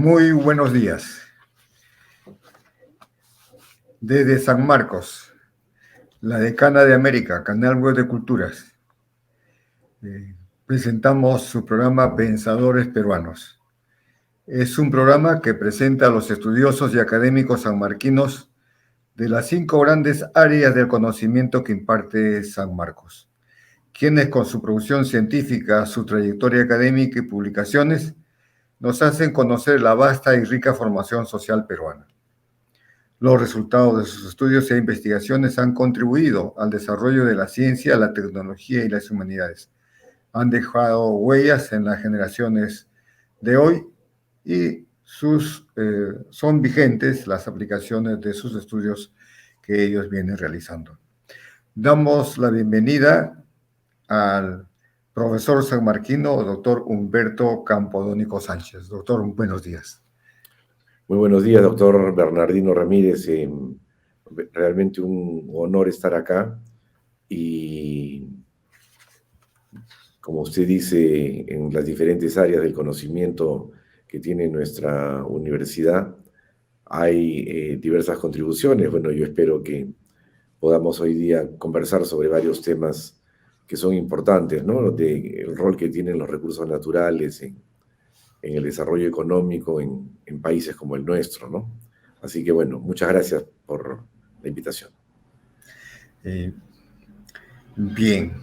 Muy buenos días. Desde San Marcos, la Decana de América, Canal Web de Culturas, presentamos su programa Pensadores Peruanos. Es un programa que presenta a los estudiosos y académicos sanmarquinos de las 5 grandes áreas del conocimiento que imparte San Marcos, quienes con su producción científica, su trayectoria académica y publicaciones nos hacen conocer la vasta y rica formación social peruana. Los resultados de sus estudios e investigaciones han contribuido al desarrollo de la ciencia, la tecnología y las humanidades. Han dejado huellas en las generaciones de hoy y son vigentes las aplicaciones de sus estudios que ellos vienen realizando. Damos la bienvenida al profesor sanmarquino, doctor Humberto Campodónico Sánchez. Doctor, buenos días. Muy buenos días, doctor Bernardino Ramírez. Realmente un honor estar acá y, como usted dice, en las diferentes áreas del conocimiento que tiene nuestra universidad hay diversas contribuciones. Bueno, yo espero que podamos hoy día conversar sobre varios temas que son importantes, ¿no? El rol que tienen los recursos naturales en el desarrollo económico en países como el nuestro, ¿no? Así que bueno, muchas gracias por la invitación. Bien.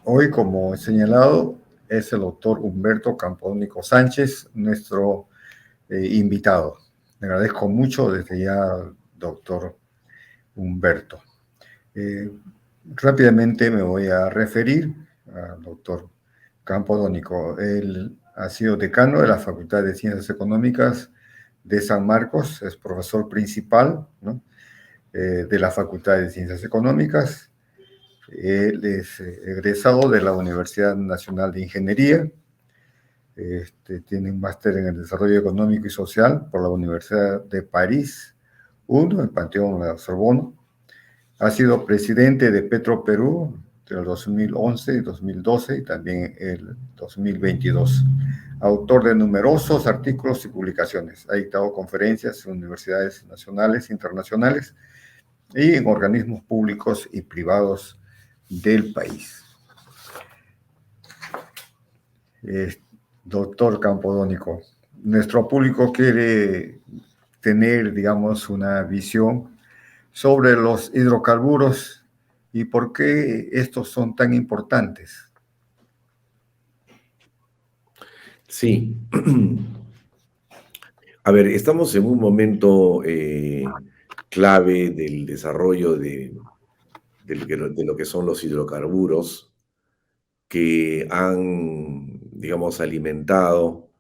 Hoy, como he señalado, es el doctor Humberto Campodónico Sánchez, nuestro invitado. Le agradezco mucho desde ya, doctor Humberto. Rápidamente me voy a referir al doctor Campodónico. Él ha sido decano de la Facultad de Ciencias Económicas de San Marcos, es profesor principal, ¿no? De la Facultad de Ciencias Económicas. Él es egresado de la Universidad Nacional de Ingeniería. Tiene un máster en el Desarrollo Económico y Social por la Universidad de París, en el Panteón de la Sorbona. Ha sido presidente de Petro Perú entre el 2011 y 2012 y también el 2022. Autor de numerosos artículos y publicaciones. Ha dictado conferencias en universidades nacionales e internacionales y en organismos públicos y privados del país. Doctor Campodónico, nuestro público quiere tener, digamos, una visión sobre los hidrocarburos y por qué estos son tan importantes. Sí. A ver, estamos en un momento clave del desarrollo de lo que son los hidrocarburos, que han, digamos, alimentado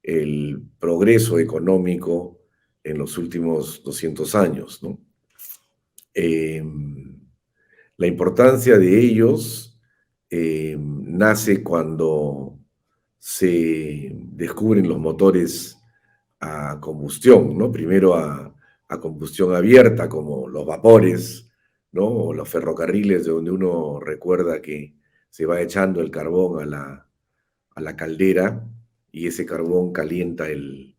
el progreso económico en los últimos 200 años, ¿no? La importancia de ellos nace cuando se descubren los motores a combustión, ¿no? Primero a combustión abierta, como los vapores, ¿no? O los ferrocarriles, de donde uno recuerda que se va echando el carbón a la caldera y ese carbón calienta el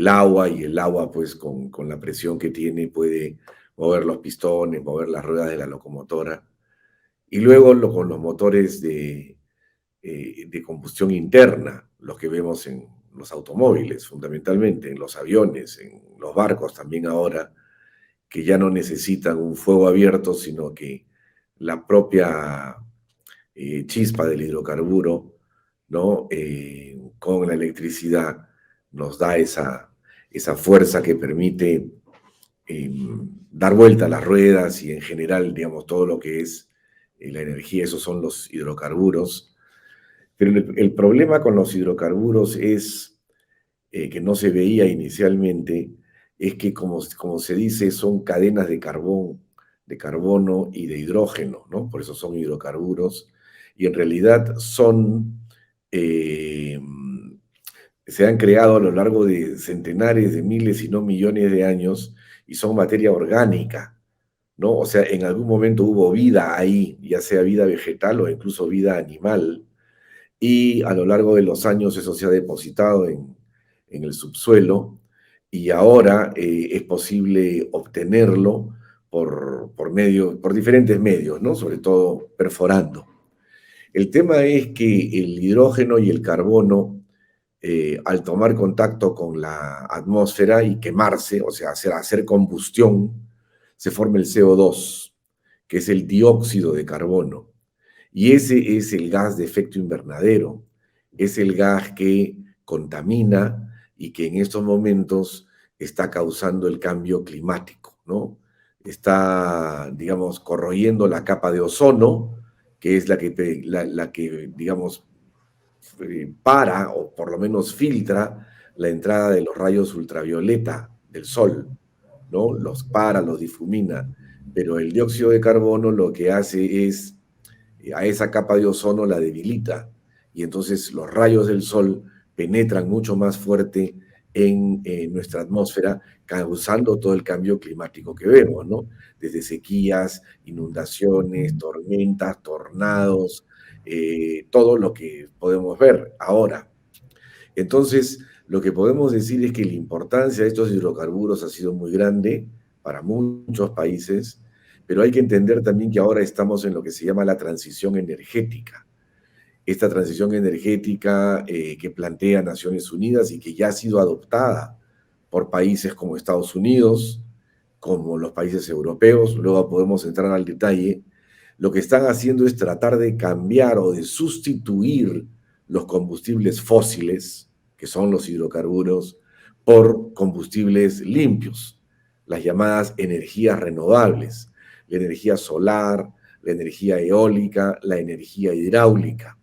agua, y el agua, pues, con la presión que tiene, puede mover los pistones, mover las ruedas de la locomotora. Y luego con los motores de combustión interna, los que vemos en los automóviles, fundamentalmente, en los aviones, en los barcos también ahora, que ya no necesitan un fuego abierto, sino que la propia chispa del hidrocarburo, ¿no? Con la electricidad nos da esa fuerza que permite dar vuelta a las ruedas y en general, digamos, todo lo que es la energía. Esos son los hidrocarburos. Pero el problema con los hidrocarburos es que no se veía inicialmente, es que como se dice, son cadenas de carbón, de carbono y de hidrógeno, ¿no? Por eso son hidrocarburos. Y en realidad se han creado a lo largo de centenares de miles, si no millones de años, y son materia orgánica, ¿no? O sea, en algún momento hubo vida ahí, ya sea vida vegetal o incluso vida animal, y a lo largo de los años eso se ha depositado en en el subsuelo, y ahora es posible obtenerlo por diferentes medios, ¿no? Sobre todo perforando. El tema es que el hidrógeno y el carbono, al tomar contacto con la atmósfera y quemarse, o sea, hacer combustión, se forma el CO2, que es el dióxido de carbono. Y ese es el gas de efecto invernadero, es el gas que contamina y que en estos momentos está causando el cambio climático, ¿no? Está, digamos, corroyendo la capa de ozono, que es la que digamos, para o por lo menos filtra la entrada de los rayos ultravioleta del sol, ¿no? Los para, los difumina, pero el dióxido de carbono lo que hace es a esa capa de ozono la debilita y entonces los rayos del sol penetran mucho más fuerte en nuestra atmósfera, causando todo el cambio climático que vemos, ¿no? Desde sequías, inundaciones, tormentas, tornados, todo lo que podemos ver ahora. Entonces, lo que podemos decir es que la importancia de estos hidrocarburos ha sido muy grande para muchos países, pero hay que entender también que ahora estamos en lo que se llama la transición energética. Esta transición energética que plantea Naciones Unidas y que ya ha sido adoptada por países como Estados Unidos, como los países europeos, luego podemos entrar al detalle, lo que están haciendo es tratar de cambiar o de sustituir los combustibles fósiles, que son los hidrocarburos, por combustibles limpios, las llamadas energías renovables, la energía solar, la energía eólica, la energía hidráulica,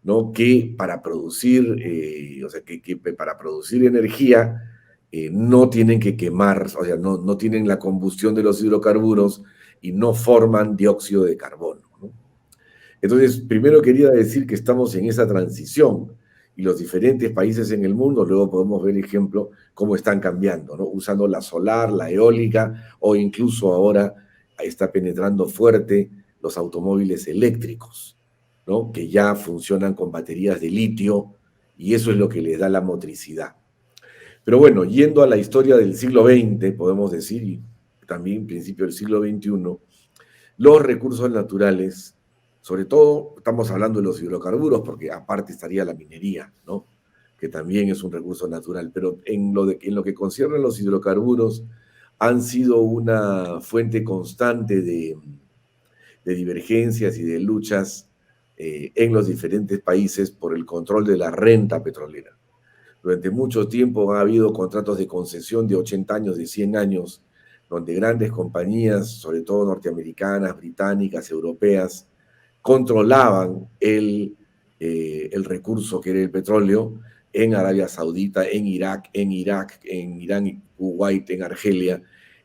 ¿no? Que para producir, o sea, que para producir energía no tienen que quemar, o sea, no tienen la combustión de los hidrocarburos y no forman dióxido de carbono, ¿no? Entonces, primero quería decir que estamos en esa transición y los diferentes países en el mundo, luego podemos ver, ejemplo, cómo están cambiando, ¿no? Usando la solar, la eólica o incluso ahora está penetrando fuerte los automóviles eléctricos, ¿no? Que ya funcionan con baterías de litio y eso es lo que les da la motricidad. Pero bueno, yendo a la historia del siglo XX, podemos decir, y también principio del siglo XXI, los recursos naturales, sobre todo estamos hablando de los hidrocarburos, porque aparte estaría la minería, ¿no? Que también es un recurso natural, pero en lo que concierne a los hidrocarburos, han sido una fuente constante de divergencias y de luchas en los diferentes países por el control de la renta petrolera. Durante mucho tiempo ha habido contratos de concesión de 80 años, de 100 años, donde grandes compañías, sobre todo norteamericanas, británicas, europeas, controlaban el recurso que era el petróleo en Arabia Saudita, en Irak, en Irán, en Kuwait, en Argelia.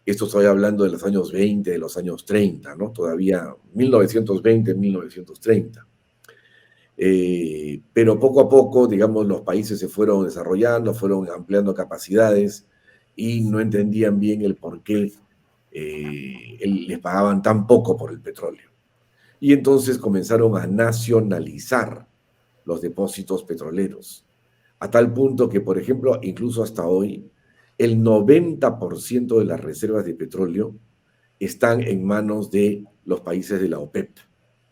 Esto estoy hablando de los años 20, de los años 30, ¿no? Todavía 1920, 1930. Pero poco a poco, digamos, los países se fueron desarrollando, fueron ampliando capacidades y no entendían bien el por qué les pagaban tan poco por el petróleo. Y entonces comenzaron a nacionalizar los depósitos petroleros, a tal punto que, por ejemplo, incluso hasta hoy, el 90% de las reservas de petróleo están en manos de los países de la OPEP,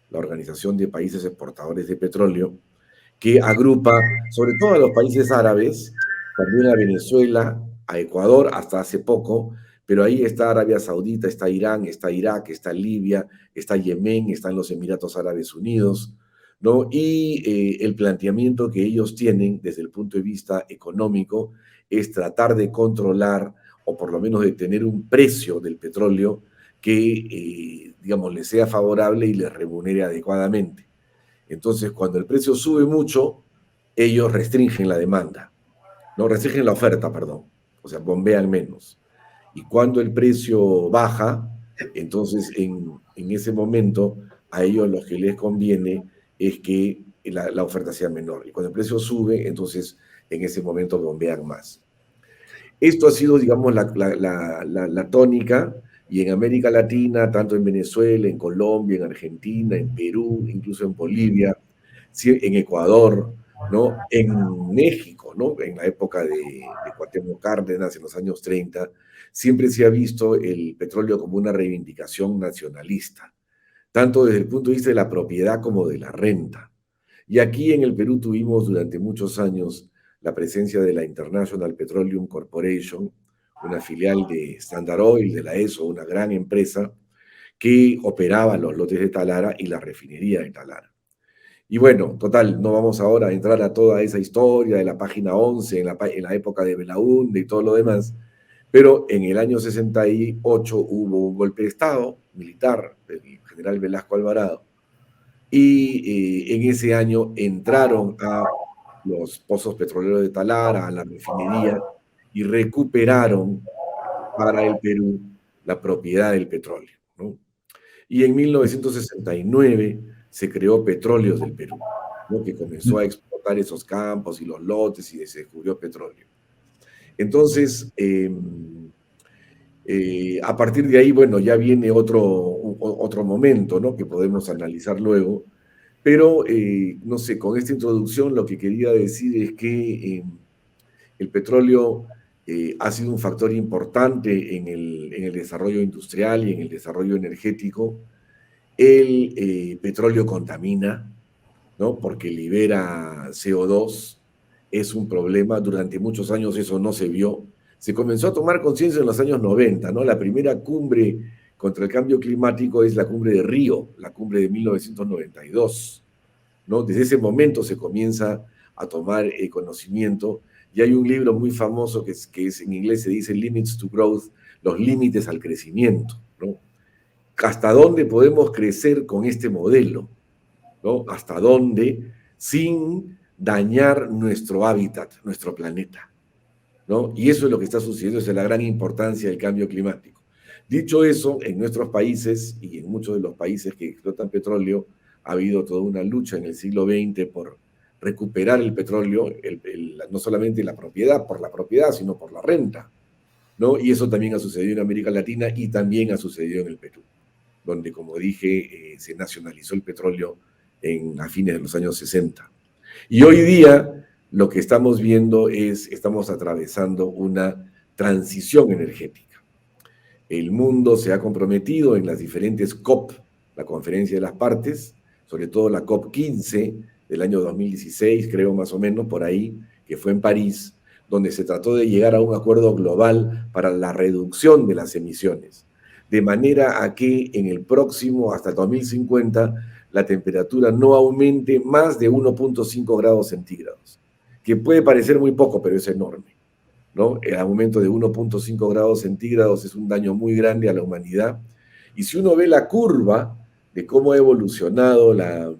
la Organización de Países Exportadores de Petróleo, que agrupa sobre todo a los países árabes, también a Venezuela, a Ecuador hasta hace poco, pero ahí está Arabia Saudita, está Irán, está Irak, está Libia, está Yemen, están los Emiratos Árabes Unidos, ¿no? Y el planteamiento que ellos tienen desde el punto de vista económico es tratar de controlar o por lo menos de tener un precio del petróleo que, digamos, les sea favorable y les remunere adecuadamente. Entonces, cuando el precio sube mucho, ellos restringen la demanda, no restringen la oferta, perdón, o sea, bombean menos. Y cuando el precio baja, entonces en ese momento a ellos lo que les conviene es que la oferta sea menor. Y cuando el precio sube, entonces en ese momento bombean más. Esto ha sido, digamos, la tónica, y en América Latina, tanto en Venezuela, en Colombia, en Argentina, en Perú, incluso en Bolivia, en Ecuador, ¿no? En México, ¿no? En la época de Cuauhtémoc Cárdenas, en los años 30, siempre se ha visto el petróleo como una reivindicación nacionalista, tanto desde el punto de vista de la propiedad como de la renta. Y aquí en el Perú tuvimos durante muchos años la presencia de la International Petroleum Corporation, una filial de Standard Oil, de la ESO, una gran empresa que operaba los lotes de Talara y la refinería de Talara. Y bueno, total, no vamos ahora a entrar a toda esa historia de la página 11, en la época de Belaúnde y todo lo demás, pero en el año 68 hubo un golpe de Estado militar del general Velasco Alvarado, y en ese año entraron a los pozos petroleros de Talara, a la refinería, y recuperaron para el Perú la propiedad del petróleo, ¿no? Y en 1969 se creó Petróleos del Perú, ¿no? Que comenzó a explotar esos campos y los lotes y se descubrió petróleo. Entonces, a partir de ahí, bueno, ya viene otro momento, ¿no? Que podemos analizar luego. Pero, no sé, con esta introducción lo que quería decir es que el petróleo ha sido un factor importante en el desarrollo industrial y en el desarrollo energético. El petróleo contamina, ¿no? Porque libera CO2, es un problema. Durante muchos años eso no se vio. Se comenzó a tomar conciencia en los años 90, ¿no? La primera cumbre contra el cambio climático es la cumbre de Río, la cumbre de 1992, ¿no? Desde ese momento se comienza a tomar conocimiento, y hay un libro muy famoso que es en inglés se dice Limits to Growth, los límites al crecimiento, ¿no? ¿Hasta dónde podemos crecer con este modelo? ¿No? ¿Hasta dónde? Sin dañar nuestro hábitat, nuestro planeta, ¿no? Y eso es lo que está sucediendo, esa es la gran importancia del cambio climático. Dicho eso, en nuestros países y en muchos de los países que explotan petróleo, ha habido toda una lucha en el siglo XX por recuperar el petróleo, no solamente la propiedad, por la propiedad, sino por la renta, ¿no? Y eso también ha sucedido en América Latina y también ha sucedido en el Perú, donde, como dije, se nacionalizó el petróleo a fines de los años 60. Y hoy día lo que estamos viendo estamos atravesando una transición energética. El mundo se ha comprometido en las diferentes COP, la Conferencia de las Partes, sobre todo la COP 15 del año 2016, creo más o menos, por ahí, que fue en París, donde se trató de llegar a un acuerdo global para la reducción de las emisiones, de manera a que en el próximo, hasta el 2050, la temperatura no aumente más de 1.5 grados centígrados, que puede parecer muy poco, pero es enorme, ¿no? El aumento de 1.5 grados centígrados es un daño muy grande a la humanidad. Y si uno ve la curva de cómo ha evolucionado la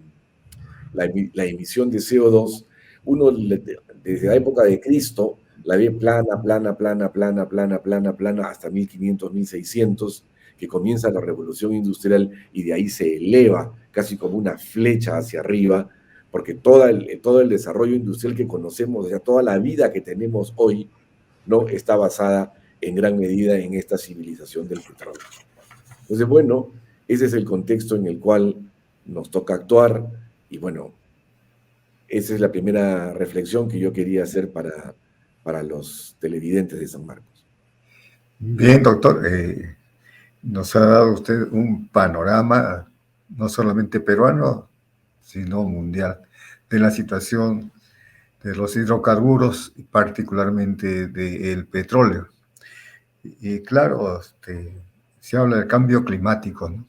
emisión de CO2, uno desde la época de Cristo la ve plana, plana, plana, plana, plana, plana, plana, hasta 1500, 1600, que comienza la revolución industrial y de ahí se eleva casi como una flecha hacia arriba, porque todo el desarrollo industrial que conocemos, o sea, toda la vida que tenemos hoy, ¿no? Está basada en gran medida en esta civilización del petróleo. Entonces, bueno, ese es el contexto en el cual nos toca actuar y bueno, esa es la primera reflexión que yo quería hacer para los televidentes de San Marcos. Bien, doctor, nos ha dado usted un panorama no solamente peruano, sino mundial, de la situación de los hidrocarburos y particularmente del petróleo. Y claro, se habla del cambio climático, ¿no?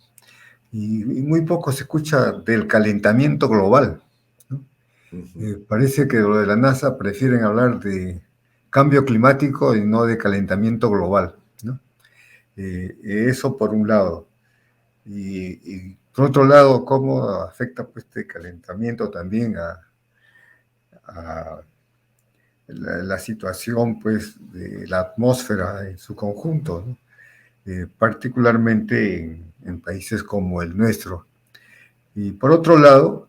Y muy poco se escucha del calentamiento global, ¿no? Parece que lo de la NASA prefieren hablar de cambio climático y no de calentamiento global, ¿no? Eso por un lado. Y por otro lado, cómo afecta pues, este calentamiento también a la situación pues, de la atmósfera en su conjunto, ¿no? Particularmente en países como el nuestro. Y por otro lado,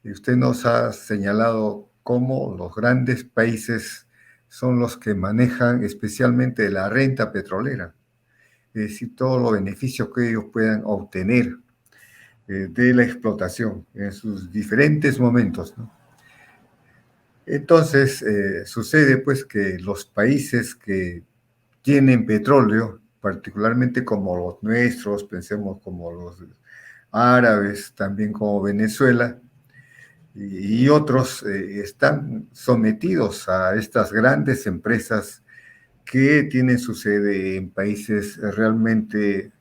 usted nos ha señalado cómo los grandes países son los que manejan especialmente la renta petrolera, es decir, todos los beneficios que ellos puedan obtener de la explotación en sus diferentes momentos, ¿no? Entonces, sucede pues que los países que tienen petróleo, particularmente como los nuestros, pensemos como los árabes, también como Venezuela, y otros están sometidos a estas grandes empresas que tienen su sede en países realmente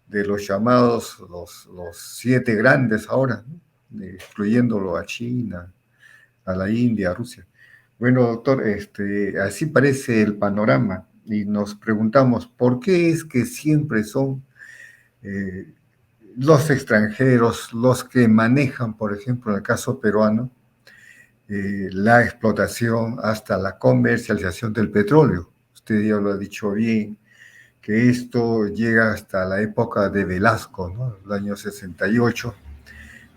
de los llamados los siete grandes ahora, ¿no? Excluyéndolo a China, a la India, a Rusia. Bueno, doctor, así parece el panorama y nos preguntamos por qué es que siempre son eh, los extranjeros los que manejan, por ejemplo, en el caso peruano, la explotación hasta la comercialización del petróleo. Usted ya lo ha dicho bien, que esto llega hasta la época de Velasco, ¿no? El año 68,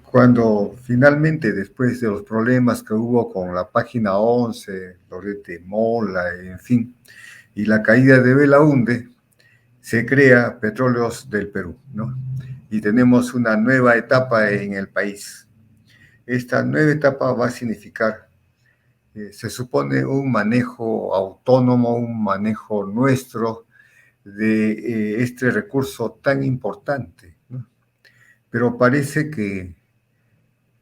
cuando finalmente, después de los problemas que hubo con la página 11, Lorete Mola, en fin, y la caída de Belaúnde, se crea Petróleos del Perú, ¿no? Y tenemos una nueva etapa en el país. Esta nueva etapa va a significar, se supone, un manejo autónomo, un manejo nuestro de este recurso tan importante, ¿no? Pero parece que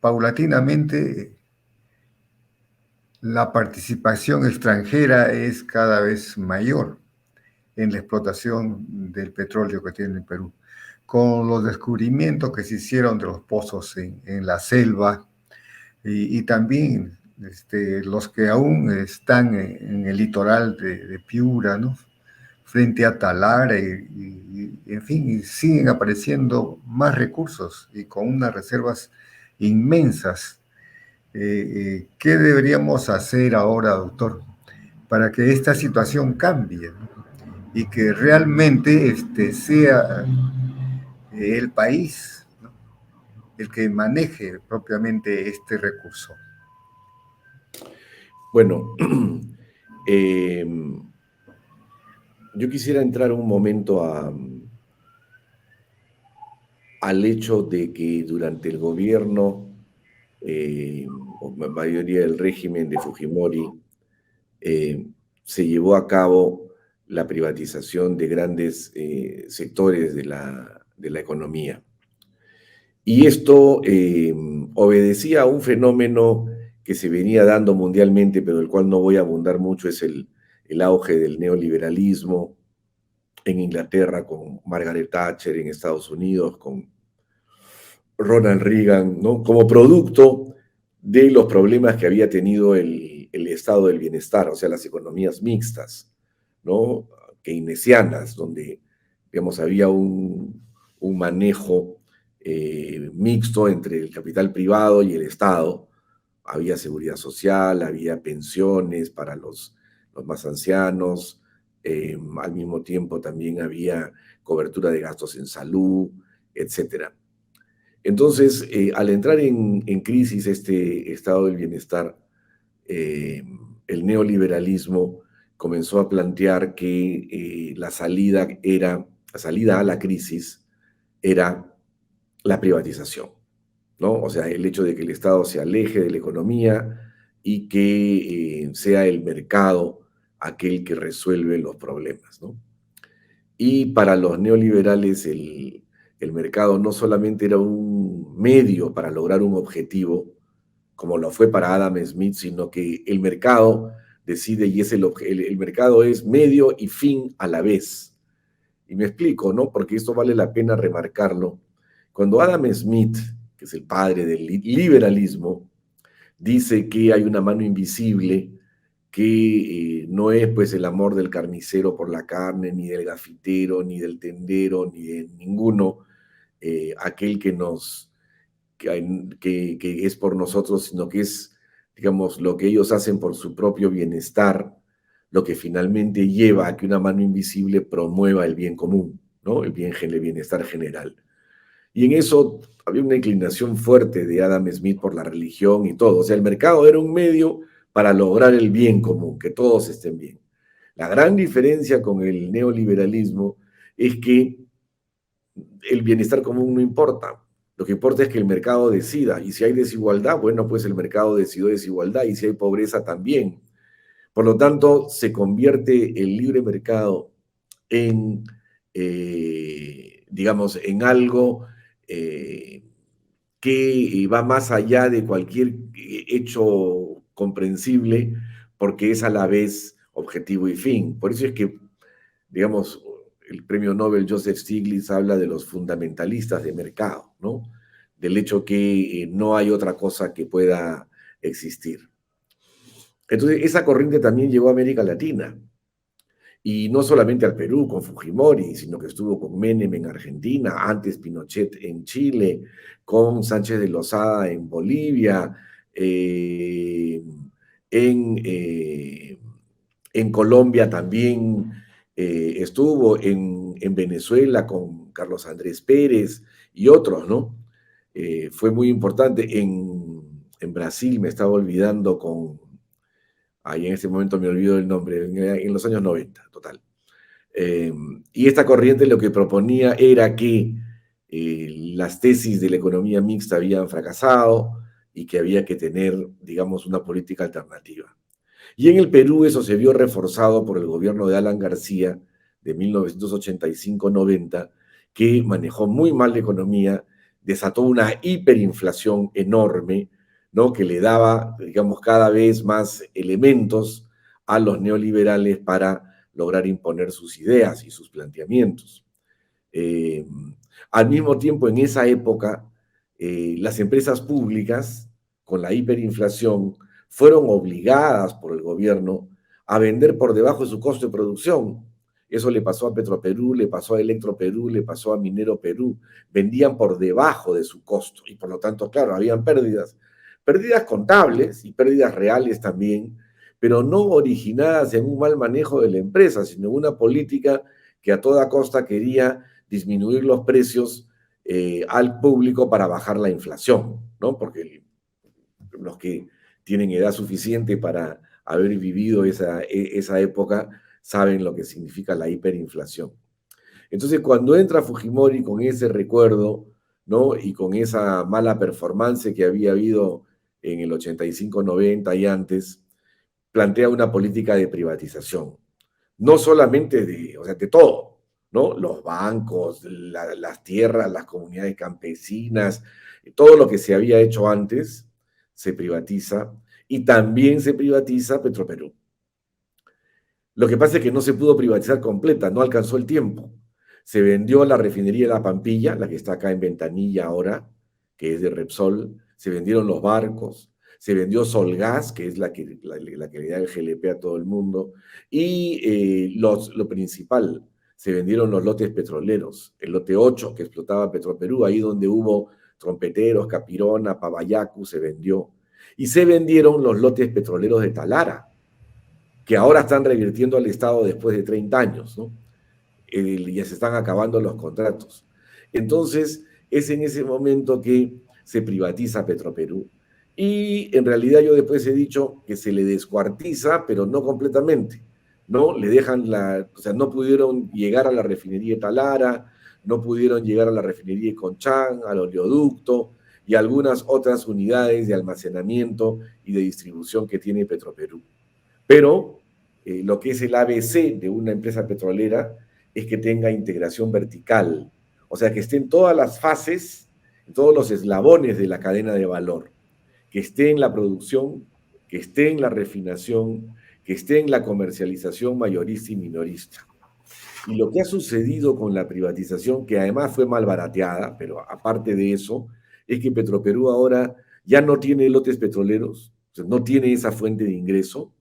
paulatinamente la participación extranjera es cada vez mayor en la explotación del petróleo que tiene el Perú. Con los descubrimientos que se hicieron de los pozos en la selva y también los que aún están en el litoral de Piura, ¿no? Frente a Talara en fin, y siguen apareciendo más recursos y con unas reservas inmensas. ¿Qué deberíamos hacer ahora, doctor, para que esta situación cambie, ¿no? Y que realmente sea el país, ¿no? El que maneje propiamente este recurso? Bueno, eh, yo quisiera entrar un momento al hecho de que durante el gobierno, o la mayoría del régimen de Fujimori, eh, se llevó a cabo la privatización de grandes sectores de la economía. Y esto obedecía a un fenómeno que se venía dando mundialmente, pero del cual no voy a abundar mucho, es el auge del neoliberalismo en Inglaterra con Margaret Thatcher, en Estados Unidos con Ronald Reagan, ¿no? Como producto de los problemas que había tenido el estado del bienestar, o sea, las economías mixtas, ¿no? Keynesianas, donde, digamos, había un manejo mixto entre el capital privado y el Estado. Había seguridad social, había pensiones para los más ancianos, al mismo tiempo también había cobertura de gastos en salud, etcétera. Entonces, al entrar en crisis este estado del bienestar, eh, el neoliberalismo comenzó a plantear que la salida a la crisis era la privatización, ¿no? O sea, el hecho de que el Estado se aleje de la economía y que sea el mercado aquel que resuelve los problemas, ¿no? Y para los neoliberales el mercado no solamente era un medio para lograr un objetivo, como lo fue para Adam Smith, sino que el mercado decide y es el mercado es medio y fin a la vez. Y me explico, ¿no? Porque esto vale la pena remarcarlo. Cuando Adam Smith, que es el padre del liberalismo, dice que hay una mano invisible que no es pues el amor del carnicero por la carne, ni del gafitero, ni del tendero, ni de ninguno, aquel que es por nosotros, sino que es, digamos, lo que ellos hacen por su propio bienestar, lo que finalmente lleva a que una mano invisible promueva el bien común, ¿no? El bienestar general. Y en eso había una inclinación fuerte de Adam Smith por la religión y todo. O sea, el mercado era un medio para lograr el bien común, que todos estén bien. La gran diferencia con el neoliberalismo es que el bienestar común no importa. Lo que importa es que el mercado decida. Y si hay desigualdad, bueno, pues el mercado decidió desigualdad. Y si hay pobreza, también. Por lo tanto, se convierte el libre mercado en, digamos, en algo que va más allá de cualquier hecho comprensible, porque es a la vez objetivo y fin. Por eso es que, digamos, el premio Nobel Joseph Stiglitz habla de los fundamentalistas de mercado, ¿no? Del hecho que no hay otra cosa que pueda existir. Entonces, esa corriente también llegó a América Latina. Y no solamente al Perú con Fujimori, sino que estuvo con Menem en Argentina, antes Pinochet en Chile, con Sánchez de Lozada en Bolivia, en, eh, en Colombia también estuvo, en Venezuela con Carlos Andrés Pérez y otros, ¿no? Fue muy importante. En Brasil me estaba olvidando con, ahí en este momento me olvido el nombre, en los años 90, total. Y esta corriente lo que proponía era que las tesis de la economía mixta habían fracasado y que había que tener, digamos, una política alternativa. Y en el Perú eso se vio reforzado por el gobierno de Alan García de 1985-90, que manejó muy mal la economía, desató una hiperinflación enorme, ¿no? Que le daba, digamos, cada vez más elementos a los neoliberales para lograr imponer sus ideas y sus planteamientos. Eh, Al mismo tiempo, en esa época, las empresas públicas, con la hiperinflación, fueron obligadas por el gobierno a vender por debajo de su costo de producción. Eso le pasó a Petroperú, le pasó a Electroperú, le pasó a Minero Perú. Vendían por debajo de su costo y por lo tanto, claro, habían pérdidas. Pérdidas contables y pérdidas reales también, pero no originadas en un mal manejo de la empresa, sino en una política que a toda costa quería disminuir los precios al público para bajar la inflación, ¿no? Porque los que tienen edad suficiente para haber vivido esa época saben lo que significa la hiperinflación. Entonces, cuando entra Fujimori con ese recuerdo, ¿no? Y con esa mala performance que había habido en el 85-90 y antes, plantea una política de privatización. No solamente de, o sea, de todo, ¿no? Los bancos, las tierras, las comunidades campesinas, todo lo que se había hecho antes se privatiza y también se privatiza Petroperú. Lo que pasa es que no se pudo privatizar completa, no alcanzó el tiempo. Se vendió la refinería de La Pampilla, la que está acá en Ventanilla ahora, que es de Repsol, se vendieron los barcos, se vendió Solgas, que es la que le da el GLP a todo el mundo, y lo principal, se vendieron los lotes petroleros, el lote 8 que explotaba Petroperú, ahí donde hubo trompeteros, Capirona, Pavayacu, se vendió, y se vendieron los lotes petroleros de Talara, que ahora están revirtiendo al Estado después de 30 años, ¿no? Ya se están acabando los contratos. Entonces, es en ese momento que se privatiza Petroperú. Y en realidad yo después he dicho que se le descuartiza, pero no completamente, ¿no? Le dejan o sea, no pudieron llegar a la refinería de Talara, no pudieron llegar a la refinería de Conchán, al oleoducto y algunas otras unidades de almacenamiento y de distribución que tiene Petroperú. Pero lo que es el ABC de una empresa petrolera es que tenga integración vertical, o sea, que esté en todas las fases, en todos los eslabones de la cadena de valor, que esté en la producción, que esté en la refinación, que esté en la comercialización mayorista y minorista. Y lo que ha sucedido con la privatización, que además fue mal barateada, pero aparte de eso, es que Petroperú ahora ya no tiene lotes petroleros, o sea, no tiene esa fuente de ingreso,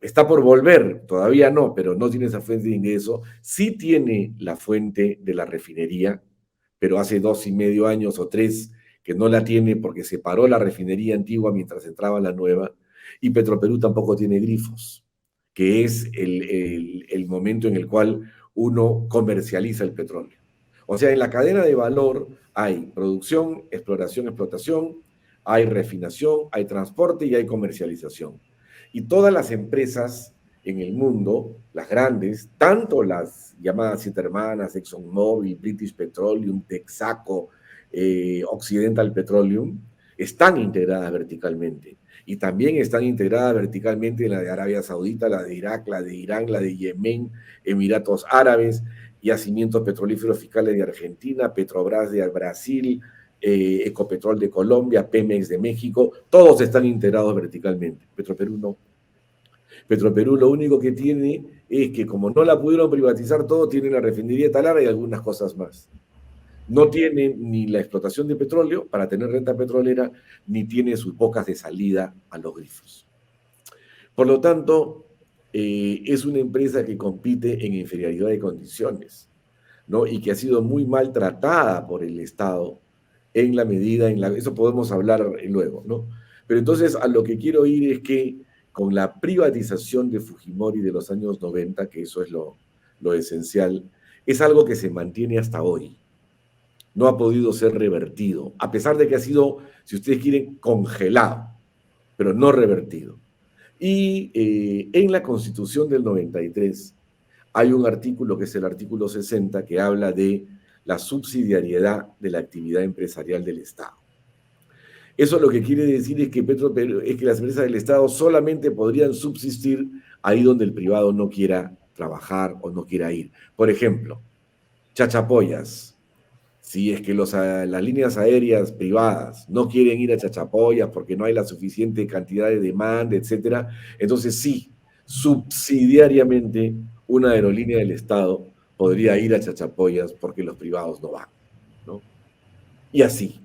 está por volver, todavía no, pero no tiene esa fuente de ingreso. Sí tiene la fuente de la refinería, pero hace 2,5 años o 3 que no la tiene porque se paró la refinería antigua mientras entraba la nueva. Y Petroperú tampoco tiene grifos, que es el momento en el cual uno comercializa el petróleo. O sea, en la cadena de valor hay producción, exploración, explotación, hay refinación, hay transporte y hay comercialización. Y todas las empresas en el mundo, las grandes, tanto las llamadas siete hermanas, ExxonMobil, British Petroleum, Texaco, Occidental Petroleum, están integradas verticalmente. Y también están integradas verticalmente la de Arabia Saudita, la de Irak, la de Irán, la de Yemen, Emiratos Árabes, yacimientos petrolíferos fiscales de Argentina, Petrobras de Brasil, Ecopetrol de Colombia, Pemex de México, todos están integrados verticalmente. Petroperú no. Petroperú lo único que tiene es que como no la pudieron privatizar todo, tiene la refinería de Talara y algunas cosas más. No tiene ni la explotación de petróleo para tener renta petrolera, ni tiene sus bocas de salida a los grifos. Por lo tanto, es una empresa que compite en inferioridad de condiciones, ¿no? Y que ha sido muy maltratada por el Estado en la medida en la... Eso podemos hablar luego, ¿no? Pero entonces a lo que quiero ir es que con la privatización de Fujimori de los años 90, que eso es lo esencial, es algo que se mantiene hasta hoy. No ha podido ser revertido, a pesar de que ha sido, si ustedes quieren, congelado, pero no revertido. Y en la Constitución del 93 hay un artículo que es el artículo 60 que habla de la subsidiariedad de la actividad empresarial del Estado. Eso lo que quiere decir es que las empresas del Estado solamente podrían subsistir ahí donde el privado no quiera trabajar o no quiera ir. Por ejemplo, Chachapoyas. Si es que las líneas aéreas privadas no quieren ir a Chachapoyas porque no hay la suficiente cantidad de demanda, etcétera, entonces sí, subsidiariamente una aerolínea del Estado podría ir a Chachapoyas porque los privados no van, ¿no? Y así.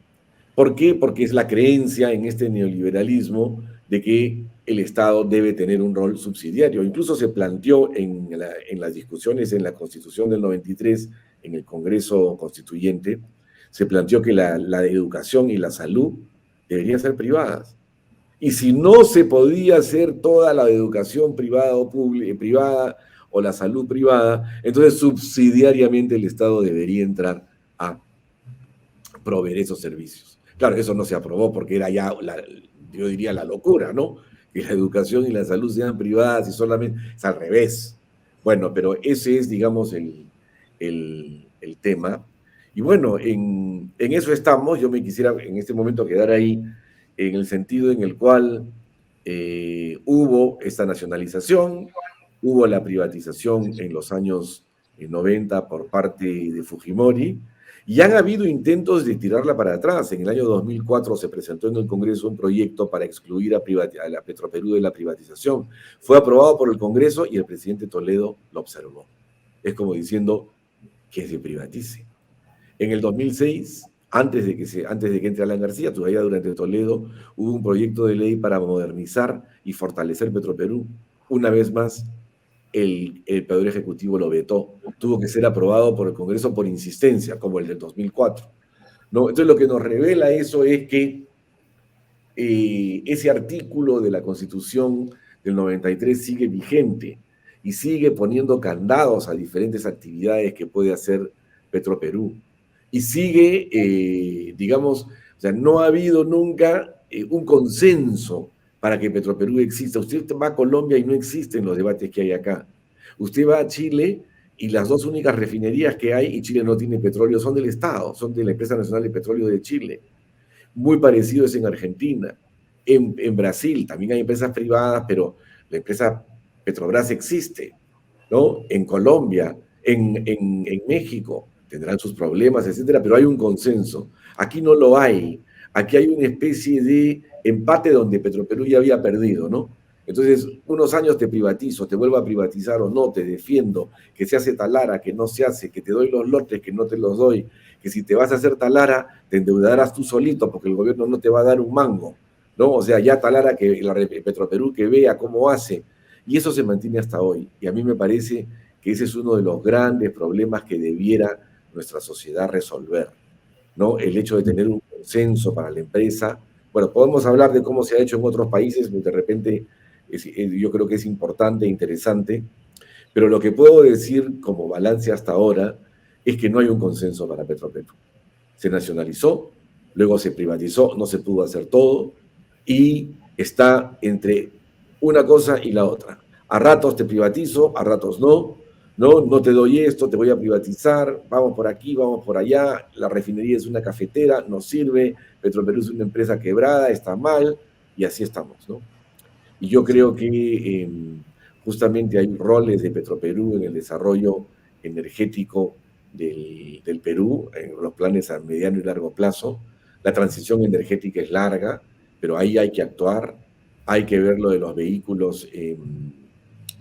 ¿Por qué? Porque es la creencia en este neoliberalismo de que el Estado debe tener un rol subsidiario. Incluso se planteó en las discusiones en la Constitución del 93, en el Congreso Constituyente, se planteó que la educación y la salud deberían ser privadas. Y si no se podía hacer toda la educación privada o privada o la salud privada, entonces subsidiariamente el Estado debería entrar a proveer esos servicios. Claro, eso no se aprobó porque era ya, yo diría, la locura, ¿no? Que la educación y la salud sean privadas y solamente es al revés. Bueno, pero ese es, digamos, el tema. Y bueno, en eso estamos. Yo me quisiera en este momento quedar ahí en el sentido en el cual hubo esta nacionalización, hubo la privatización en los años 90 por parte de Fujimori, y han habido intentos de tirarla para atrás. En el año 2004 se presentó en el Congreso un proyecto para excluir a la Petroperú de la privatización. Fue aprobado por el Congreso y el presidente Toledo lo observó. Es como diciendo que se privatice. En el 2006, antes de que entre Alan García, todavía durante Toledo, hubo un proyecto de ley para modernizar y fortalecer Petroperú. Una vez más, el Poder Ejecutivo lo vetó. Tuvo que ser aprobado por el Congreso por insistencia, como el del 2004. ¿No? Entonces, lo que nos revela eso es que ese artículo de la Constitución del 93 sigue vigente y sigue poniendo candados a diferentes actividades que puede hacer Petroperú. Y sigue, digamos, o sea, no ha habido nunca un consenso para que Petroperú exista. Usted va a Colombia y no existen los debates que hay acá. Usted va a Chile y las dos únicas refinerías que hay, y Chile no tiene petróleo, son del Estado, son de la Empresa Nacional de Petróleo de Chile. Muy parecido es en Argentina. En Brasil también hay empresas privadas, pero la empresa Petrobras existe, ¿no? En Colombia, en México, tendrán sus problemas, etcétera, pero hay un consenso. Aquí no lo hay. Aquí hay una especie de empate donde Petroperú ya había perdido, ¿no? Entonces, unos años te privatizo, te vuelvo a privatizar o no, te defiendo, que se hace Talara, que no se hace, que te doy los lotes, que no te los doy, que si te vas a hacer Talara, te endeudarás tú solito porque el gobierno no te va a dar un mango, ¿no? O sea, ya Talara, que la Petroperú que vea cómo hace, y eso se mantiene hasta hoy. Y a mí me parece que ese es uno de los grandes problemas que debiera nuestra sociedad resolver, ¿no? El hecho de tener un consenso para la empresa. Bueno, podemos hablar de cómo se ha hecho en otros países, de repente yo creo que es importante e interesante, pero lo que puedo decir como balance hasta ahora es que no hay un consenso para Petroperú. Se nacionalizó, luego se privatizó, no se pudo hacer todo, y está entre una cosa y la otra. A ratos te privatizo, a ratos no, No, no te doy esto, te voy a privatizar, vamos por aquí, vamos por allá, la refinería es una cafetera, no sirve, Petroperú es una empresa quebrada, está mal, y así estamos, ¿no? Y yo creo que justamente hay roles de Petroperú en el desarrollo energético del Perú, en los planes a mediano y largo plazo. La transición energética es larga, pero ahí hay que actuar, hay que ver lo de los vehículos Eléctrico.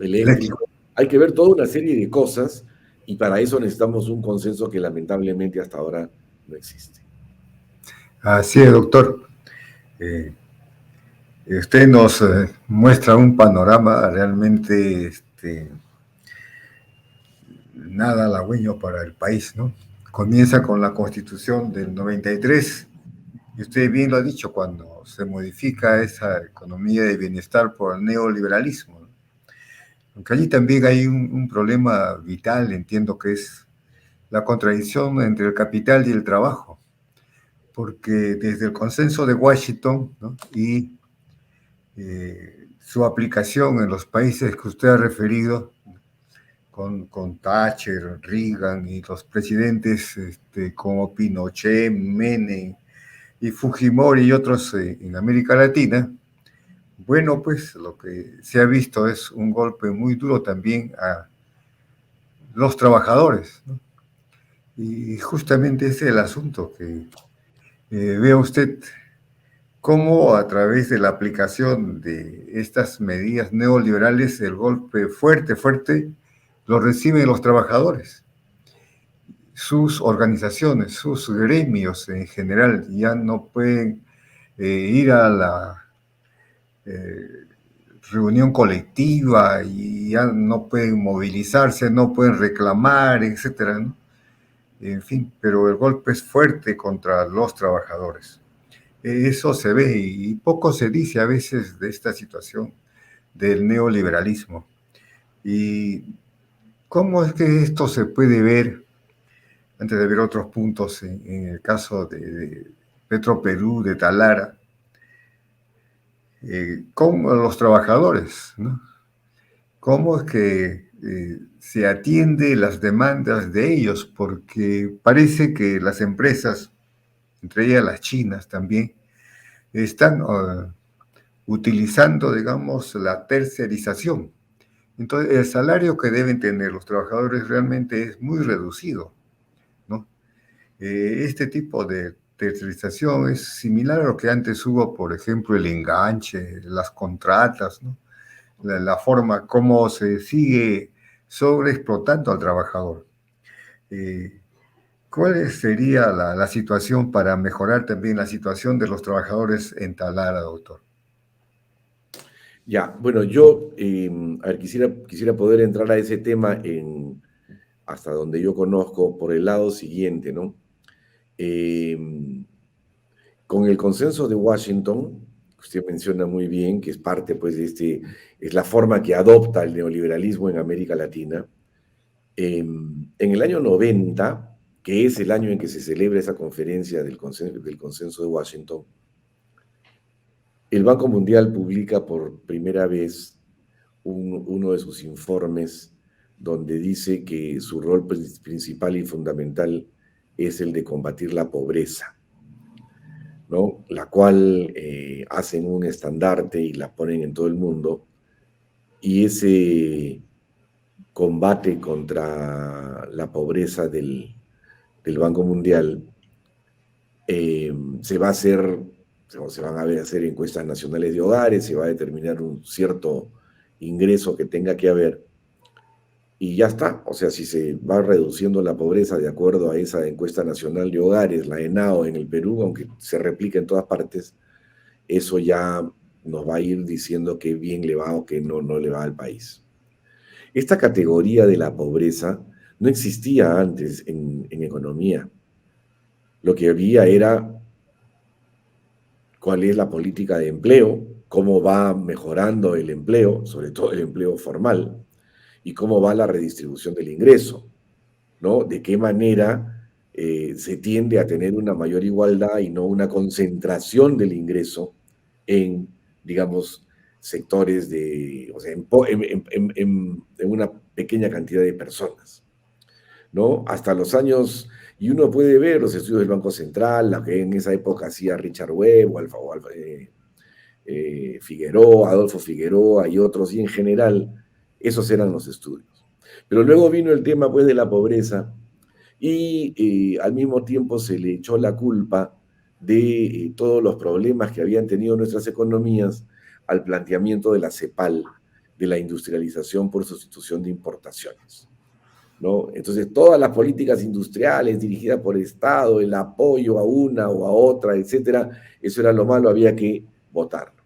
eléctricos, hay que ver toda una serie de cosas y para eso necesitamos un consenso que lamentablemente hasta ahora no existe. Así es, doctor. Eh, Usted nos muestra un panorama realmente nada halagüeño para el país, ¿no? Comienza con la Constitución del 93, y usted bien lo ha dicho, cuando se modifica esa economía de bienestar por el neoliberalismo, ¿no? Aunque allí también hay un problema vital, entiendo que es la contradicción entre el capital y el trabajo, porque desde el consenso de Washington, ¿no? y su aplicación en los países que usted ha referido, con Thatcher, Reagan y los presidentes como Pinochet, Menem y Fujimori y otros en América Latina, bueno, pues lo que se ha visto es un golpe muy duro también a los trabajadores, ¿no? Y justamente ese es el asunto, que vea usted cómo a través de la aplicación de estas medidas neoliberales el golpe fuerte, fuerte, lo reciben los trabajadores. Sus organizaciones, sus gremios en general ya no pueden ir a la eh, reunión colectiva y ya no pueden movilizarse, no pueden reclamar, etcétera, ¿no? En fin, pero el golpe es fuerte contra los trabajadores. Eso se ve y poco se dice a veces de esta situación del neoliberalismo. ¿Y cómo es que esto se puede ver, antes de ver otros puntos, en el caso de Petroperú, de Talara, con los trabajadores, ¿no? ¿Cómo es que se atiende las demandas de ellos? Porque parece que las empresas, entre ellas las chinas también, están utilizando, digamos, la tercerización. Entonces, el salario que deben tener los trabajadores realmente es muy reducido, ¿no? Este tipo de tercerización es similar a lo que antes hubo, por ejemplo, el enganche, las contratas, ¿no? La forma como se sigue sobreexplotando al trabajador. Eh, ¿Cuál sería la situación para mejorar también la situación de los trabajadores en Talara, doctor? Ya, bueno, yo, a ver, quisiera poder entrar a ese tema hasta donde yo conozco por el lado siguiente, ¿no? Eh, con el consenso de Washington, usted menciona muy bien que es parte, pues, es la forma que adopta el neoliberalismo en América Latina. En el año 90, que es el año en que se celebra esa conferencia del consenso de Washington, el Banco Mundial publica por primera vez uno de sus informes donde dice que su rol principal y fundamental es el de combatir la pobreza, ¿no? La cual hacen un estandarte y la ponen en todo el mundo, y ese combate contra la pobreza del Banco Mundial se va a hacer, se van a hacer encuestas nacionales de hogares, se va a determinar un cierto ingreso que tenga que haber y ya está. O sea, si se va reduciendo la pobreza de acuerdo a esa encuesta nacional de hogares, la ENAO en el Perú, aunque se replica en todas partes, eso ya nos va a ir diciendo qué bien le va o qué no le va al país. Esta categoría de la pobreza no existía antes en economía. Lo que había era cuál es la política de empleo, cómo va mejorando el empleo, sobre todo el empleo formal, y cómo va la redistribución del ingreso, ¿no? De qué manera se tiende a tener una mayor igualdad y no una concentración del ingreso en, digamos, sectores de, o sea, en una pequeña cantidad de personas, ¿no? Hasta los años, y uno puede ver los estudios del Banco Central, la que en esa época hacía Richard Webb Figueroa, Adolfo Figueroa y otros, y en general esos eran los estudios. Pero luego vino el tema pues de la pobreza y al mismo tiempo se le echó la culpa de todos los problemas que habían tenido nuestras economías al planteamiento de la CEPAL, de la industrialización por sustitución de importaciones, ¿no? Entonces, todas las políticas industriales dirigidas por el Estado, el apoyo a una o a otra, etcétera, eso era lo malo, había que votarlo.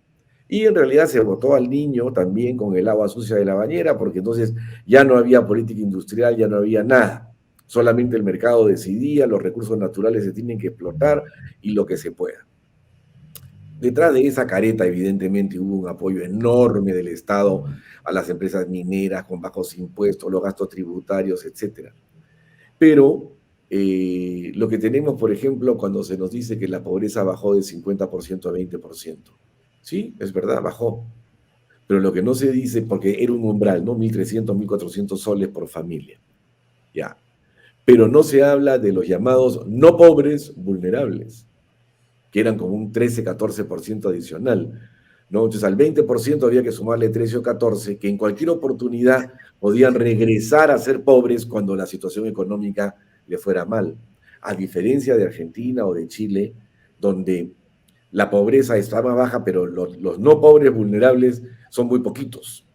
Y en realidad se votó al niño también con el agua sucia de la bañera, porque entonces ya no había política industrial, ya no había nada. Solamente el mercado decidía, los recursos naturales se tienen que explotar y lo que se pueda. Detrás de esa careta, evidentemente, hubo un apoyo enorme del Estado a las empresas mineras con bajos impuestos, los gastos tributarios, etc. Pero lo que tenemos, por ejemplo, cuando se nos dice que la pobreza bajó de 50% a 20%. Sí, es verdad, bajó. Pero lo que no se dice, porque era un umbral, ¿no? 1.300, 1.400 soles por familia. Ya. Pero no se habla de los llamados no pobres vulnerables, que eran como un 13, 14% adicional, ¿no? Entonces al 20% había que sumarle 13 o 14, que en cualquier oportunidad podían regresar a ser pobres cuando la situación económica le fuera mal. A diferencia de Argentina o de Chile, donde la pobreza está más baja, pero los no pobres vulnerables son muy poquitos,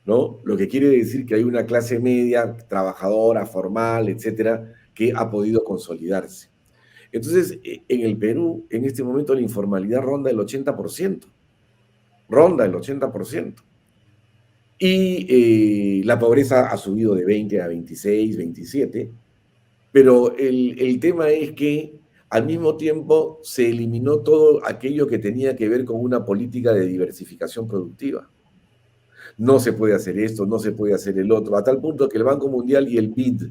¿no? Lo que quiere decir que hay una clase media, trabajadora, formal, etcétera, que ha podido consolidarse. Entonces, en el Perú, en este momento la informalidad ronda el 80%, ronda el 80%. Y la pobreza ha subido de 20 a 26, 27, pero el tema es que al mismo tiempo se eliminó todo aquello que tenía que ver con una política de diversificación productiva. No se puede hacer esto, no se puede hacer el otro, a tal punto que el Banco Mundial y el BID,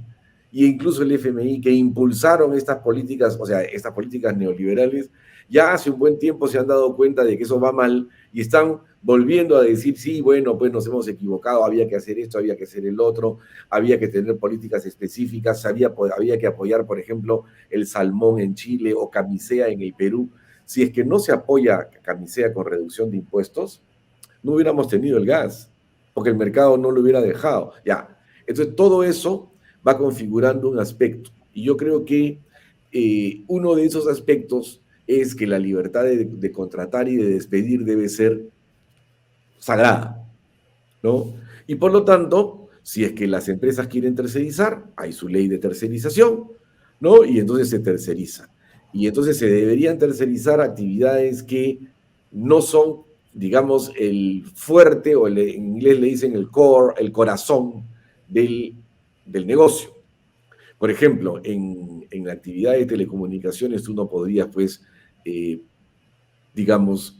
e incluso el FMI, que impulsaron estas políticas, o sea, estas políticas neoliberales, ya hace un buen tiempo se han dado cuenta de que eso va mal y están volviendo a decir, sí, bueno, pues nos hemos equivocado, había que hacer esto, había que hacer el otro, había que tener políticas específicas, había que apoyar, por ejemplo, el salmón en Chile o camisea en el Perú. Si es que no se apoya camisea con reducción de impuestos, no hubiéramos tenido el gas, porque el mercado no lo hubiera dejado. Ya. Entonces, todo eso va configurando un aspecto. Y yo creo que uno de esos aspectos es que la libertad de contratar y de despedir debe ser sagrada, ¿no? Y por lo tanto, si es que las empresas quieren tercerizar, hay su ley de tercerización, ¿no? Y entonces se terceriza. Y entonces se deberían tercerizar actividades que no son, digamos, el fuerte, o en inglés le dicen el core, el corazón del negocio. Por ejemplo, en la actividad de telecomunicaciones tú no podrías, pues, digamos,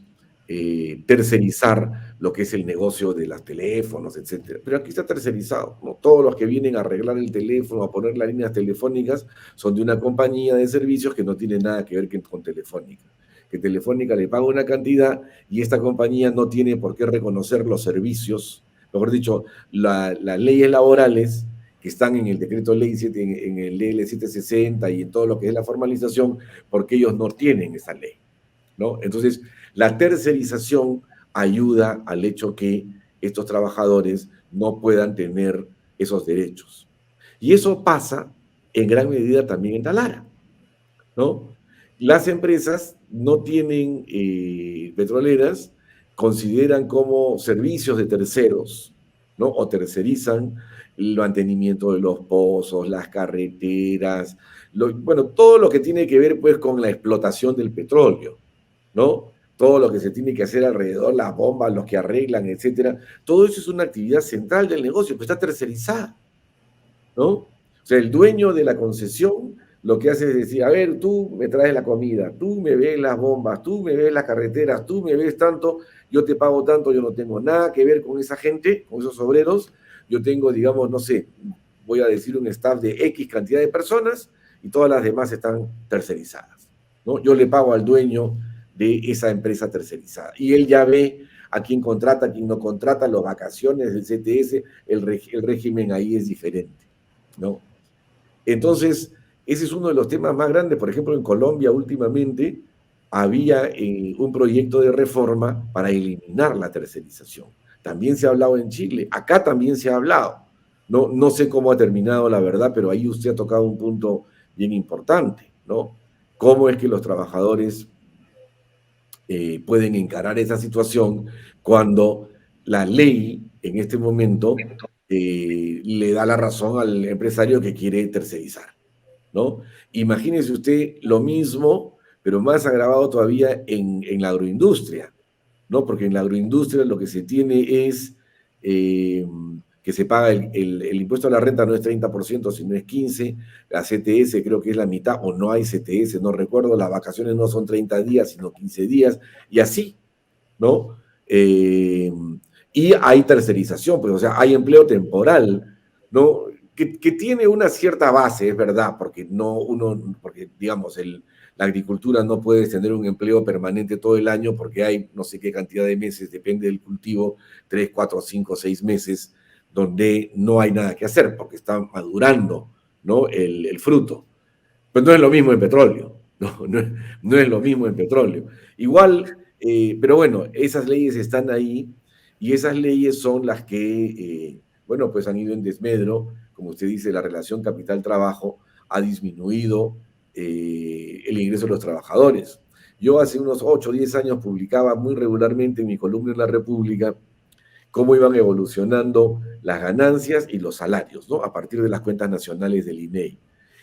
tercerizar lo que es el negocio de los teléfonos, etcétera. Pero aquí está tercerizado, ¿no? Todos los que vienen a arreglar el teléfono, a poner las líneas telefónicas, son de una compañía de servicios que no tiene nada que ver con Telefónica. Que Telefónica le paga una cantidad y esta compañía no tiene por qué reconocer los servicios, mejor dicho, las leyes laborales que están en el decreto ley 7, en el DL 760 y en todo lo que es la formalización, porque ellos no tienen esa ley, ¿no? Entonces, la tercerización ayuda al hecho que estos trabajadores no puedan tener esos derechos. Y eso pasa en gran medida también en Talara, ¿no? Las empresas no tienen petroleras, consideran como servicios de terceros, ¿no? O tercerizan el mantenimiento de los pozos, las carreteras, bueno, todo lo que tiene que ver pues con la explotación del petróleo, ¿no? Todo lo que se tiene que hacer alrededor, las bombas, los que arreglan, etcétera, todo eso es una actividad central del negocio, que está tercerizada, ¿no? O sea, el dueño de la concesión lo que hace es decir, a ver, tú me traes la comida, tú me ves las bombas, tú me ves las carreteras, tú me ves tanto, yo te pago tanto, yo no tengo nada que ver con esa gente, con esos obreros, yo tengo, digamos, no sé, voy a decir un staff de X cantidad de personas y todas las demás están tercerizadas, ¿no? Yo le pago al dueño de esa empresa tercerizada y él ya ve a quién contrata, a quién no contrata, las vacaciones del CTS, el régimen ahí es diferente, ¿no? Entonces, ese es uno de los temas más grandes. Por ejemplo, en Colombia últimamente había un proyecto de reforma para eliminar la tercerización. También se ha hablado en Chile, acá también se ha hablado. No sé cómo ha terminado la verdad, pero ahí usted ha tocado un punto bien importante, ¿no? ¿Cómo es que los trabajadores pueden encarar esa situación cuando la ley en este momento le da la razón al empresario que quiere tercerizar, ¿no? Imagínese usted lo mismo, pero más agravado todavía en la agroindustria, ¿no? Porque en la agroindustria lo que se tiene es que se paga el impuesto a la renta no es 30%, sino es 15%, la CTS creo que es la mitad, o no hay CTS, no recuerdo, las vacaciones no son 30 días, sino 15 días, y así, ¿no? Y hay tercerización, pues, o sea, hay empleo temporal, ¿no? Que tiene una cierta base, es verdad, porque porque digamos, la agricultura no puede tener un empleo permanente todo el año porque hay no sé qué cantidad de meses, depende del cultivo, 3, 4, 5, 6 meses, donde no hay nada que hacer porque está madurando, ¿no? El fruto. Pero no es lo mismo en petróleo, no es lo mismo en petróleo. Igual, pero bueno, esas leyes están ahí y esas leyes son las que, bueno, pues han ido en desmedro, como usted dice, la relación capital-trabajo ha disminuido el ingreso de los trabajadores. Yo hace unos 8 o 10 años publicaba muy regularmente en mi columna en La República cómo iban evolucionando las ganancias y los salarios, ¿no? A partir de las cuentas nacionales del INEI.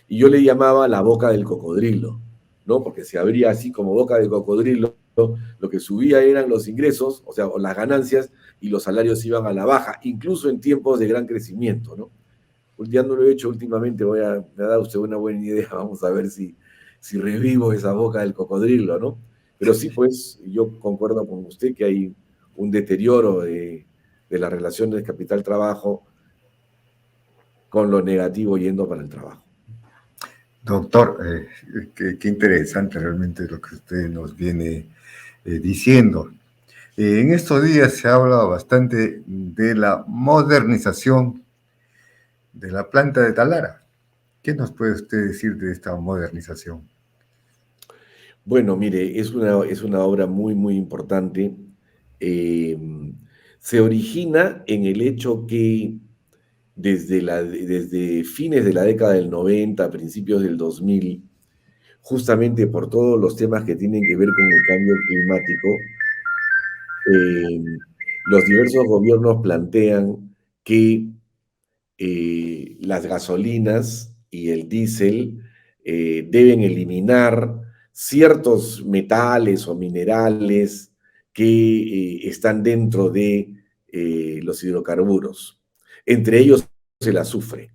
Y yo le llamaba la boca del cocodrilo, ¿no? Porque se abría así como boca de cocodrilo, lo que subía eran los ingresos, o sea, las ganancias, y los salarios iban a la baja, incluso en tiempos de gran crecimiento, ¿no? Ya no lo he hecho últimamente, me ha dado usted una buena idea, vamos a ver si revivo esa boca del cocodrilo, ¿no? Pero sí, pues, yo concuerdo con usted que hay un deterioro de las relaciones capital-trabajo con lo negativo yendo para el trabajo. Doctor, qué interesante realmente lo que usted nos viene diciendo. En estos días se habla bastante de la modernización de la planta de Talara. ¿Qué nos puede usted decir de esta modernización? Bueno, mire, es una obra muy, muy importante. Eh, Se origina en el hecho que desde fines de la década del 90, principios del 2000, justamente por todos los temas que tienen que ver con el cambio climático, los diversos gobiernos plantean que las gasolinas y el diésel deben eliminar ciertos metales o minerales que están dentro de los hidrocarburos, entre ellos el azufre,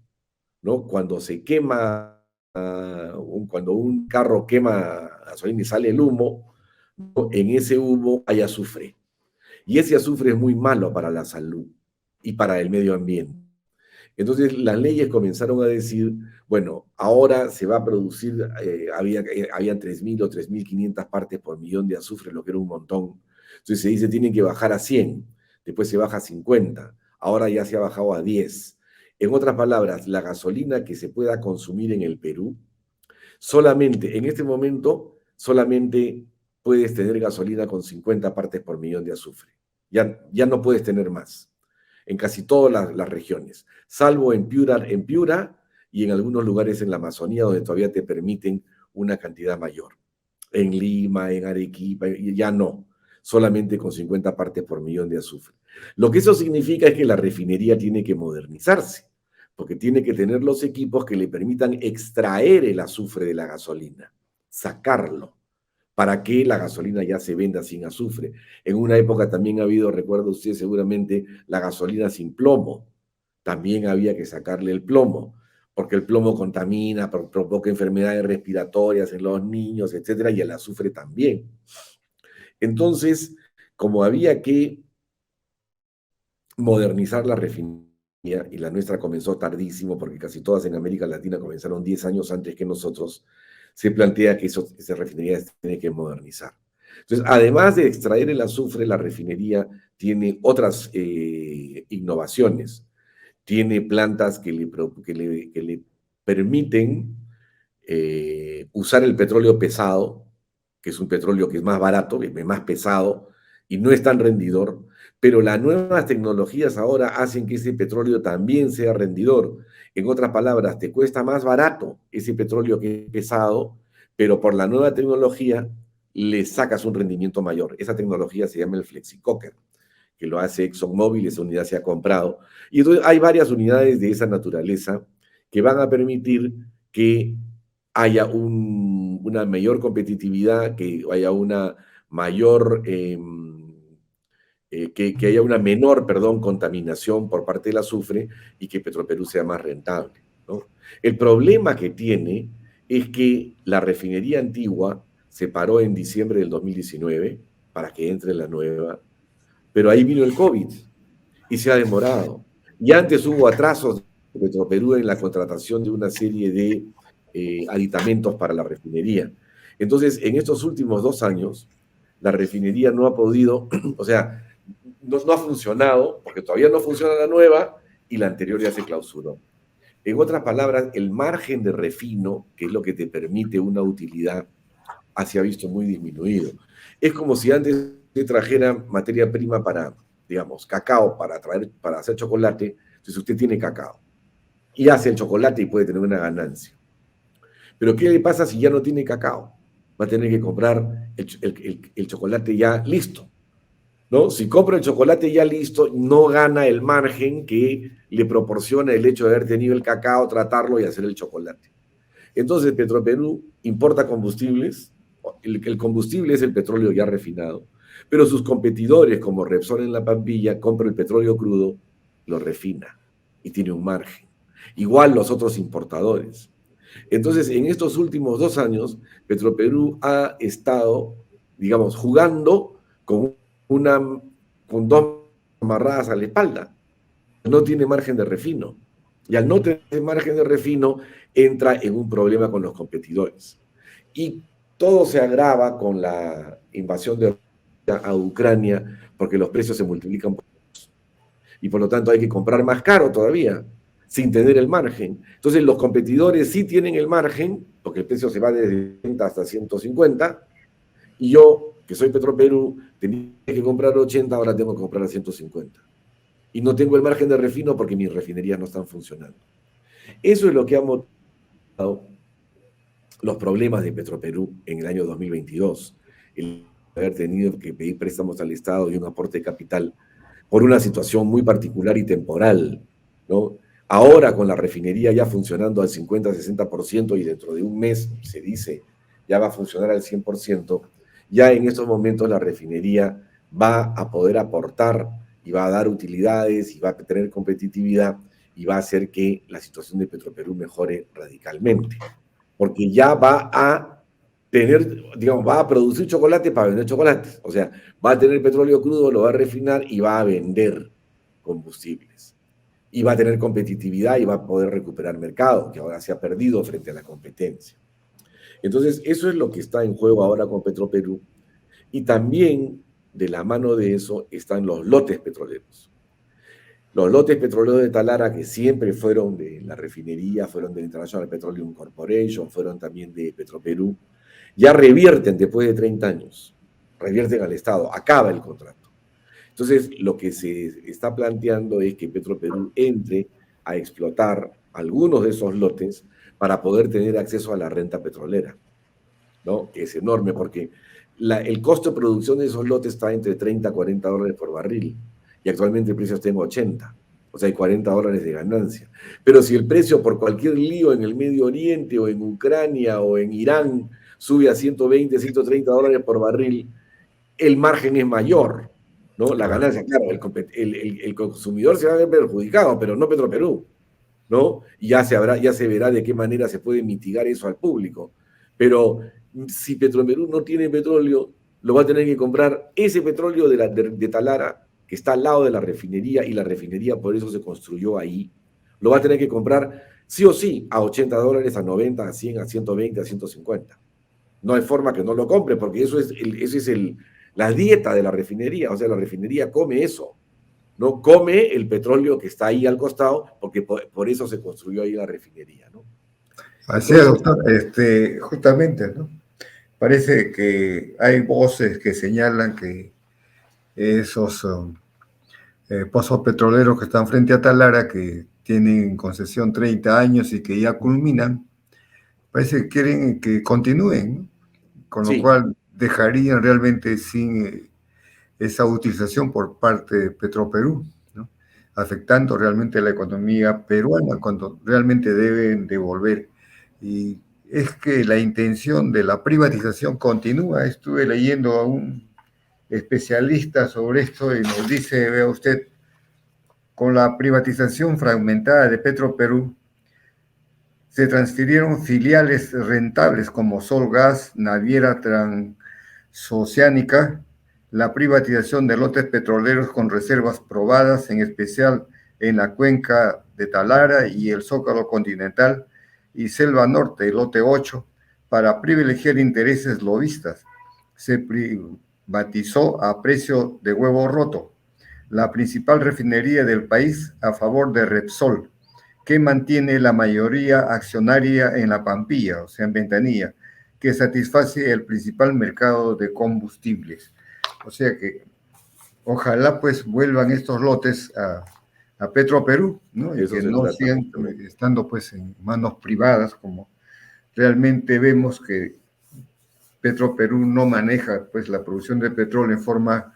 ¿no? Cuando se quema, cuando un carro quema gasolina y sale el humo, ¿no? En ese humo hay azufre. Y ese azufre es muy malo para la salud y para el medio ambiente. Entonces las leyes comenzaron a decir, bueno, ahora se va a producir, habían 3.000 o 3.500 partes por millón de azufre, lo que era un montón. Entonces se dice, tienen que bajar a 100, después se baja a 50, ahora ya se ha bajado a 10. En otras palabras, la gasolina que se pueda consumir en el Perú, solamente, en este momento, solamente puedes tener gasolina con 50 partes por millón de azufre. Ya no puedes tener más en casi todas las regiones, salvo en Piura y en algunos lugares en la Amazonía donde todavía te permiten una cantidad mayor. En Lima, en Arequipa, ya no, solamente con 50 partes por millón de azufre. Lo que eso significa es que la refinería tiene que modernizarse, porque tiene que tener los equipos que le permitan extraer el azufre de la gasolina, sacarlo, para que la gasolina ya se venda sin azufre. En una época también ha habido, recuerda usted seguramente, la gasolina sin plomo. También había que sacarle el plomo, porque el plomo contamina, provoca enfermedades respiratorias en los niños, etcétera, y el azufre también. Entonces, como había que modernizar la refinería, y la nuestra comenzó tardísimo, porque casi todas en América Latina comenzaron 10 años antes que nosotros, se plantea que esa refinería se tiene que modernizar. Entonces, además de extraer el azufre, la refinería tiene otras innovaciones. Tiene plantas que le permiten usar el petróleo pesado, que es un petróleo que es más barato, es más pesado y no es tan rendidor, pero las nuevas tecnologías ahora hacen que ese petróleo también sea rendidor. En otras palabras, te cuesta más barato ese petróleo que es pesado, pero por la nueva tecnología le sacas un rendimiento mayor. Esa tecnología se llama el FlexiCoker, que lo hace ExxonMobil, esa unidad se ha comprado. Y entonces hay varias unidades de esa naturaleza que van a permitir que haya una mayor competitividad, que haya una mayor, que haya una menor, perdón, contaminación por parte del azufre y que Petroperú sea más rentable, ¿no? El problema que tiene es que la refinería antigua se paró en diciembre del 2019 para que entre la nueva, pero ahí vino el COVID y se ha demorado. Y antes hubo atrasos de Petroperú en la contratación de una serie de aditamentos para la refinería. Entonces, en estos últimos 2 años, la refinería no ha podido, o sea, no ha funcionado, porque todavía no funciona la nueva y la anterior ya se clausuró. En otras palabras, el margen de refino, que es lo que te permite una utilidad, se ha visto muy disminuido. Es como si antes se trajera materia prima para, digamos, cacao para hacer chocolate. Entonces usted tiene cacao y hace el chocolate y puede tener una ganancia. Pero ¿qué le pasa si ya no tiene cacao? Va a tener que comprar el chocolate ya listo, ¿no? Si compra el chocolate ya listo, no gana el margen que le proporciona el hecho de haber tenido el cacao, tratarlo y hacer el chocolate. Entonces Petroperú importa combustibles, el combustible es el petróleo ya refinado, pero sus competidores como Repsol en la Pampilla compra el petróleo crudo, lo refina y tiene un margen. Igual los otros importadores. Entonces, en estos últimos 2 años, Petroperú ha estado, digamos, jugando con dos amarradas a la espalda. No tiene margen de refino. Y al no tener margen de refino, entra en un problema con los competidores. Y todo se agrava con la invasión de Rusia a Ucrania, porque los precios se multiplican por dos. Y por lo tanto hay que comprar más caro todavía, sin tener el margen. Entonces los competidores sí tienen el margen, porque el precio se va desde 30 hasta 150, y yo, que soy Petroperú, tenía que comprar 80, ahora tengo que comprar a 150. Y no tengo el margen de refino porque mis refinerías no están funcionando. Eso es lo que ha motivado los problemas de Petroperú en el año 2022. El haber tenido que pedir préstamos al Estado y un aporte de capital por una situación muy particular y temporal, ¿no? Ahora con la refinería ya funcionando al 50-60% y dentro de un mes, se dice, ya va a funcionar al 100%, ya en estos momentos la refinería va a poder aportar y va a dar utilidades y va a tener competitividad y va a hacer que la situación de Petroperú mejore radicalmente, porque ya va a tener, digamos, va a producir chocolate para vender chocolates, o sea, va a tener petróleo crudo, lo va a refinar y va a vender combustibles. Y va a tener competitividad y va a poder recuperar mercado, que ahora se ha perdido frente a la competencia. Entonces, eso es lo que está en juego ahora con Petroperú. Y también, de la mano de eso, están los lotes petroleros. Los lotes petroleros de Talara, que siempre fueron de la refinería, fueron de International Petroleum Corporation, fueron también de Petroperú, ya revierten después de 30 años, revierten al Estado, acaba el contrato. Entonces, lo que se está planteando es que Petroperú entre a explotar algunos de esos lotes para poder tener acceso a la renta petrolera, ¿no? Que es enorme porque el costo de producción de esos lotes está entre 30 a 40 dólares por barril y actualmente el precio está en 80, o sea, hay 40 dólares de ganancia. Pero si el precio por cualquier lío en el Medio Oriente o en Ucrania o en Irán sube a 120, 130 dólares por barril, el margen es mayor, ¿no? La ganancia, claro, el consumidor se va a ver perjudicado, pero no Petroperú, ¿no? Y ya se verá de qué manera se puede mitigar eso al público. Pero si Petroperú no tiene petróleo, lo va a tener que comprar ese petróleo de Talara, que está al lado de la refinería, y la refinería por eso se construyó ahí. Lo va a tener que comprar sí o sí a 80 dólares, a 90, a 100, a 120, a 150. No hay forma que no lo compre, porque eso es la dieta de la refinería. O sea, la refinería come eso. No come el petróleo que está ahí al costado, porque por eso se construyó ahí la refinería, ¿no? Así es, Entonces, doctor. Justamente, ¿no? Parece que hay voces que señalan que esos pozos petroleros que están frente a Talara, que tienen concesión 30 años y que ya culminan, parece que quieren que continúen, ¿no? Con lo sí, cual dejarían realmente sin esa utilización por parte de Petroperú, ¿no? Afectando realmente la economía peruana cuando realmente deben devolver. Y es que la intención de la privatización continúa. Estuve leyendo a un especialista sobre esto y nos dice, vea usted, con la privatización fragmentada de Petroperú, se transfirieron filiales rentables como Solgas, Naviera Transoceánica, la privatización de lotes petroleros con reservas probadas, en especial en la cuenca de Talara y el Zócalo continental, y Selva Norte, lote 8, para privilegiar intereses lobistas. Se privatizó a precio de huevo roto la principal refinería del país a favor de Repsol, que mantiene la mayoría accionaria en la Pampilla, o sea, en Ventanilla, que satisface el principal mercado de combustibles. O sea que ojalá pues vuelvan estos lotes a Petroperú, ¿no? de Y eso que se no trata, sigan justamente. estando pues en manos privadas, como realmente vemos que Petroperú no maneja pues la producción de petróleo en forma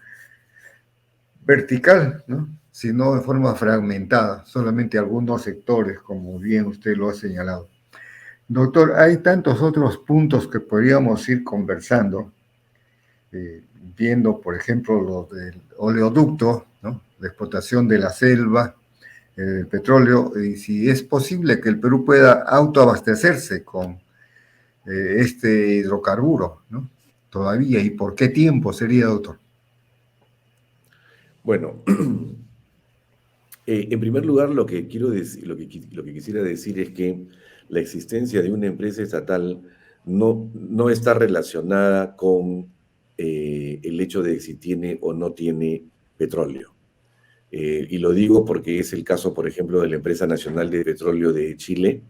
vertical, ¿no? Sino de forma fragmentada, solamente algunos sectores, como bien usted lo ha señalado. Doctor, hay tantos otros puntos que podríamos ir conversando, viendo, por ejemplo, lo del oleoducto, ¿no? La explotación de la selva, el petróleo, y si es posible que el Perú pueda autoabastecerse con este hidrocarburo, ¿no? Todavía, ¿y por qué tiempo sería, doctor? Bueno, en primer lugar, lo que quiero decir, lo que quisiera decir es que la existencia de una empresa estatal no está relacionada con el hecho de si tiene o no tiene petróleo. Y lo digo porque es el caso, por ejemplo, de la empresa nacional de petróleo de Chile,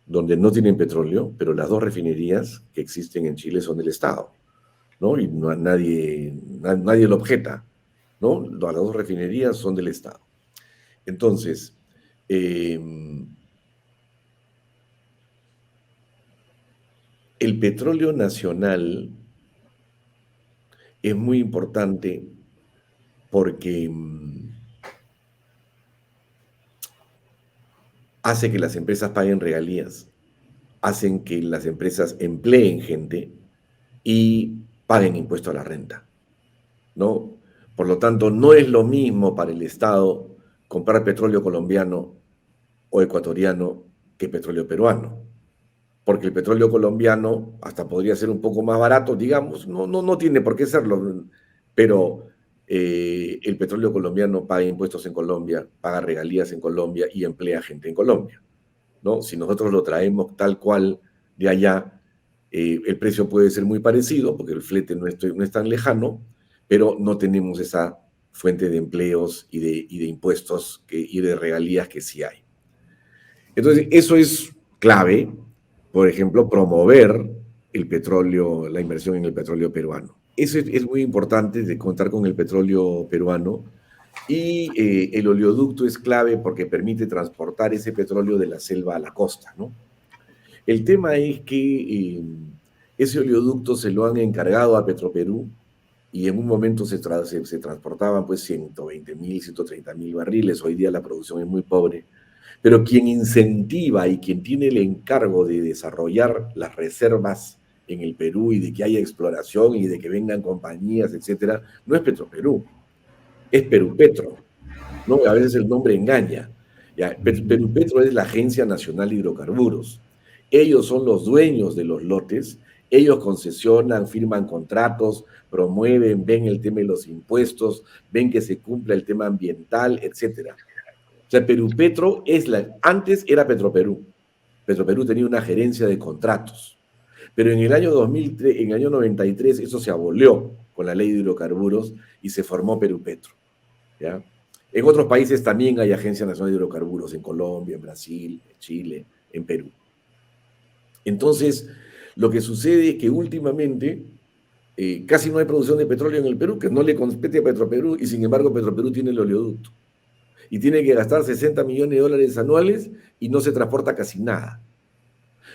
donde no tienen petróleo, pero las dos refinerías que existen en Chile son del Estado, ¿no? Y nadie lo objeta, ¿no? Las dos refinerías son del Estado. Entonces, eh, el petróleo nacional es muy importante porque hace que las empresas paguen regalías, hacen que las empresas empleen gente y paguen impuesto a la renta, ¿no? Por lo tanto, no es lo mismo para el Estado comprar petróleo colombiano o ecuatoriano que petróleo peruano, porque el petróleo colombiano hasta podría ser un poco más barato, digamos, no tiene por qué serlo, pero el petróleo colombiano paga impuestos en Colombia, paga regalías en Colombia y emplea gente en Colombia, ¿no? Si nosotros lo traemos tal cual de allá, el precio puede ser muy parecido, porque el flete no es tan lejano, pero no tenemos esa fuente de empleos y de impuestos y de regalías que sí hay. Entonces, eso es clave, por ejemplo, promover el petróleo, la inversión en el petróleo peruano. Eso es muy importante de contar con el petróleo peruano y el oleoducto es clave porque permite transportar ese petróleo de la selva a la costa, ¿no? El tema es que ese oleoducto se lo han encargado a Petroperú y en un momento se transportaban pues 120.000, 130.000 barriles. Hoy día la producción es muy pobre, pero quien incentiva y quien tiene el encargo de desarrollar las reservas en el Perú y de que haya exploración y de que vengan compañías, etcétera, no es Petroperú, es Perú Petro, ¿no? A veces el nombre engaña. Ya, Perú Petro es la Agencia Nacional de Hidrocarburos. Ellos son los dueños de los lotes, ellos concesionan, firman contratos, promueven, ven el tema de los impuestos, ven que se cumpla el tema ambiental, etcétera. O sea, Perú Petro antes era Petroperú. Petroperú tenía una gerencia de contratos, Pero en el año 2003, en el año 93, eso se abolió con la ley de hidrocarburos y se formó Perupetro, ¿ya? En otros países también hay Agencia Nacional de Hidrocarburos, en Colombia, en Brasil, en Chile, en Perú. Entonces, lo que sucede es que últimamente casi no hay producción de petróleo en el Perú, que no le compete a Petroperú, y sin embargo Petroperú tiene el oleoducto. Y tiene que gastar 60 millones de dólares anuales y no se transporta casi nada.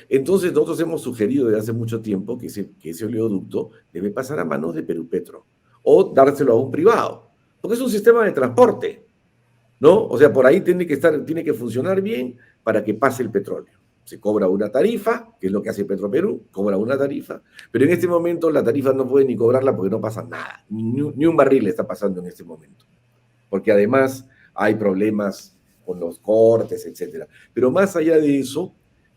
Entonces nosotros hemos sugerido desde hace mucho tiempo que ese oleoducto debe pasar a manos de Perupetro o dárselo a un privado, porque es un sistema de transporte, ¿no? O sea, por ahí tiene que funcionar bien para que pase el petróleo. Se cobra una tarifa, que es lo que hace Petroperú, cobra una tarifa, pero en este momento la tarifa no puede ni cobrarla porque no pasa nada, ni un barril está pasando en este momento, porque además hay problemas con los cortes, etcétera. Pero más allá de eso,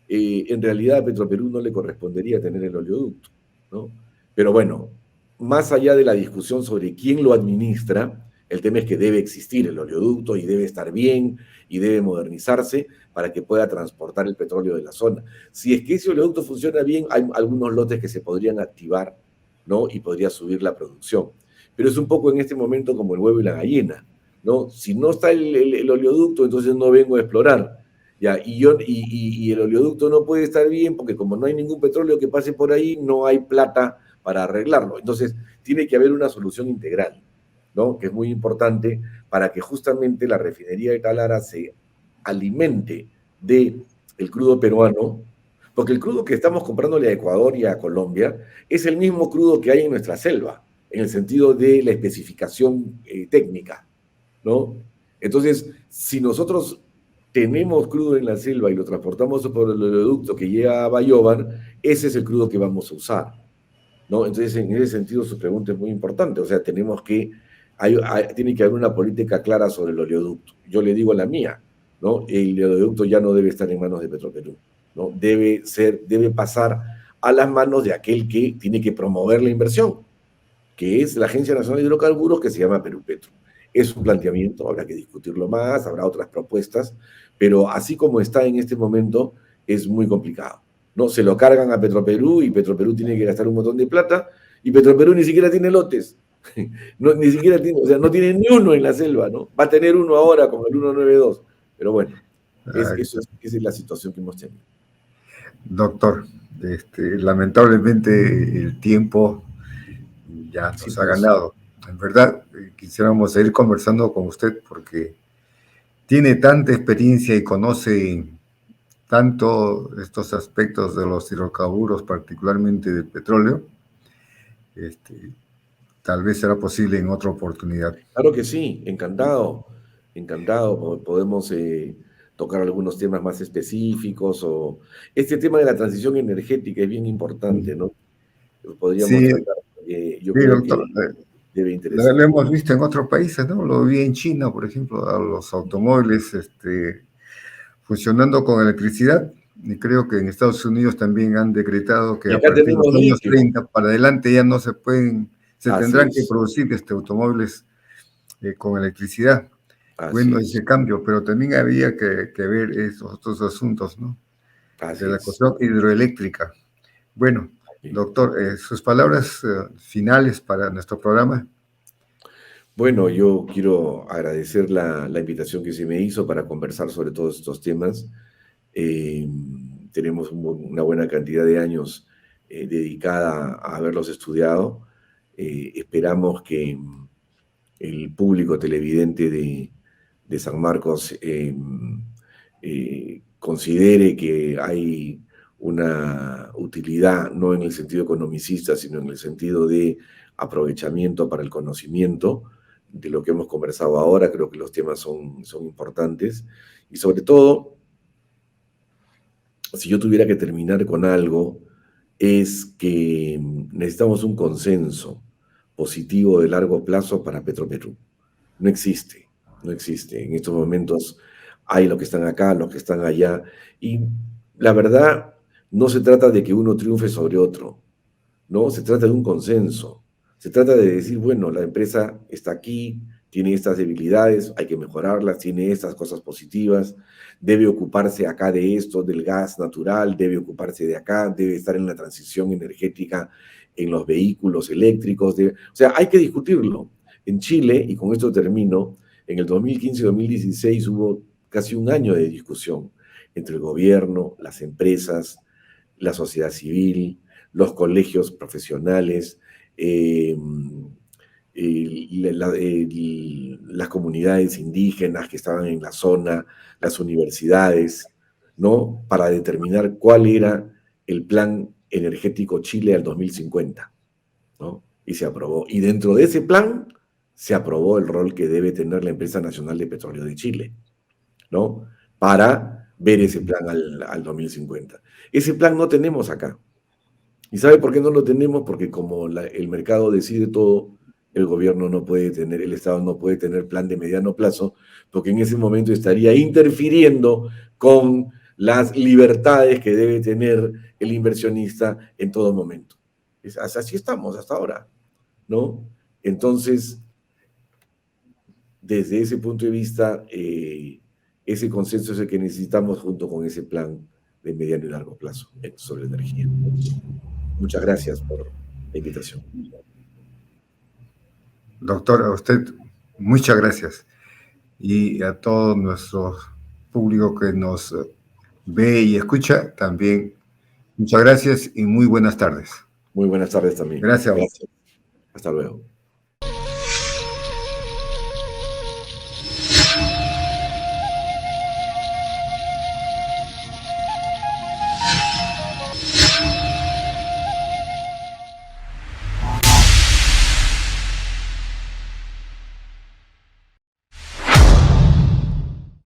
en realidad a Petroperú no le correspondería tener el oleoducto, ¿no? Pero bueno, más allá de la discusión sobre quién lo administra, el tema es que debe existir el oleoducto y debe estar bien y debe modernizarse para que pueda transportar el petróleo de la zona. Si es que ese oleoducto funciona bien, hay algunos lotes que se podrían activar, ¿no? Y podría subir la producción. Pero es un poco en este momento como el huevo y la gallina, ¿no? Si no está el oleoducto, entonces no vengo a explorar. Ya, y el oleoducto no puede estar bien porque como no hay ningún petróleo que pase por ahí, no hay plata para arreglarlo. Entonces, tiene que haber una solución integral, ¿no? Que es muy importante para que justamente la refinería de Talara se alimente del crudo peruano, porque el crudo que estamos comprándole a Ecuador y a Colombia es el mismo crudo que hay en nuestra selva, en el sentido de la especificación técnica, ¿no? Entonces, si nosotros tenemos crudo en la selva y lo transportamos por el oleoducto que llega a Bayoban, ese es el crudo que vamos a usar, ¿no? Entonces, en ese sentido, su pregunta es muy importante. O sea, tiene que haber una política clara sobre el oleoducto. Yo le digo la mía, ¿no? El oleoducto ya no debe estar en manos de Petroperú, ¿no? Debe pasar a las manos de aquel que tiene que promover la inversión, que es la Agencia Nacional de Hidrocarburos, que se llama Perupetro. Es un planteamiento, habrá que discutirlo más, habrá otras propuestas, pero así como está en este momento, es muy complicado, ¿no? Se lo cargan a Petroperú y Petroperú tiene que gastar un montón de plata y Petroperú ni siquiera tiene lotes. No, ni siquiera tiene, o sea, no tiene ni uno en la selva, ¿no? Va a tener uno ahora con el 192, pero bueno, esa es la situación que hemos tenido. Doctor, lamentablemente el tiempo ya nos ha ganado. En verdad, quisiéramos seguir conversando con usted porque tiene tanta experiencia y conoce tanto estos aspectos de los hidrocarburos, particularmente del petróleo. Tal vez será posible en otra oportunidad. Claro que sí, encantado, encantado. Podemos tocar algunos temas más específicos o este tema de la transición energética es bien importante, ¿no? Podríamos Sí, tratar, yo sí, creo doctor. que debe interesar. Lo hemos visto en otros países, ¿no? Lo vi en China, por ejemplo, a los automóviles funcionando con electricidad. Y creo que en Estados Unidos también han decretado que Y a acá partir de tenemos los años litio. 30 para adelante ya no se pueden, se Así tendrán que es, producir automóviles con electricidad. así Bueno, es, ese cambio, pero también había que ver esos otros asuntos, ¿no? De así la es. cuestión hidroeléctrica. Bueno, doctor, sus palabras finales para nuestro programa. Bueno, yo quiero agradecer la invitación que se me hizo para conversar sobre todos estos temas. Eh, Tenemos una buena cantidad de años dedicada a haberlos estudiado. Esperamos que el público televidente de San Marcos considere que hay una utilidad, no en el sentido economicista, sino en el sentido de aprovechamiento para el conocimiento de lo que hemos conversado ahora. Creo que los temas son importantes y sobre todo, si yo tuviera que terminar con algo, es que necesitamos un consenso positivo de largo plazo para Petroperú. No existe, no existe. En estos momentos hay los que están acá, los que están allá, y la verdad no se trata de que uno triunfe sobre otro, no, se trata de un consenso. Se trata de decir, bueno, la empresa está aquí, tiene estas debilidades, hay que mejorarlas, tiene estas cosas positivas, debe ocuparse acá de esto, del gas natural, debe ocuparse de acá, debe estar en la transición energética en los vehículos eléctricos, o sea, hay que discutirlo. En Chile, y con esto termino, en el 2015 y 2016 hubo casi un año de discusión entre el gobierno, las empresas, la sociedad civil, los colegios profesionales, las comunidades indígenas que estaban en la zona, las universidades, ¿no? Para determinar cuál era el plan energético Chile al 2050, ¿no? Y se aprobó. Y dentro de ese plan se aprobó el rol que debe tener la Empresa Nacional de Petróleo de Chile, ¿no? Para ver ese plan al 2050. Ese plan no tenemos acá. ¿Y sabe por qué no lo tenemos? Porque como el mercado decide todo, el gobierno no puede tener, el Estado no puede tener plan de mediano plazo, porque en ese momento estaría interfiriendo con las libertades que debe tener el inversionista en todo momento. Así estamos hasta ahora, ¿no? Entonces, desde ese punto de vista, ese consenso es el que necesitamos junto con ese plan de mediano y largo plazo sobre energía. Muchas gracias por la invitación. Doctor, a usted muchas gracias. Y a todo nuestro público que nos ve y escucha, también muchas gracias y muy buenas tardes. Muy buenas tardes también. Gracias. Gracias. Hasta luego.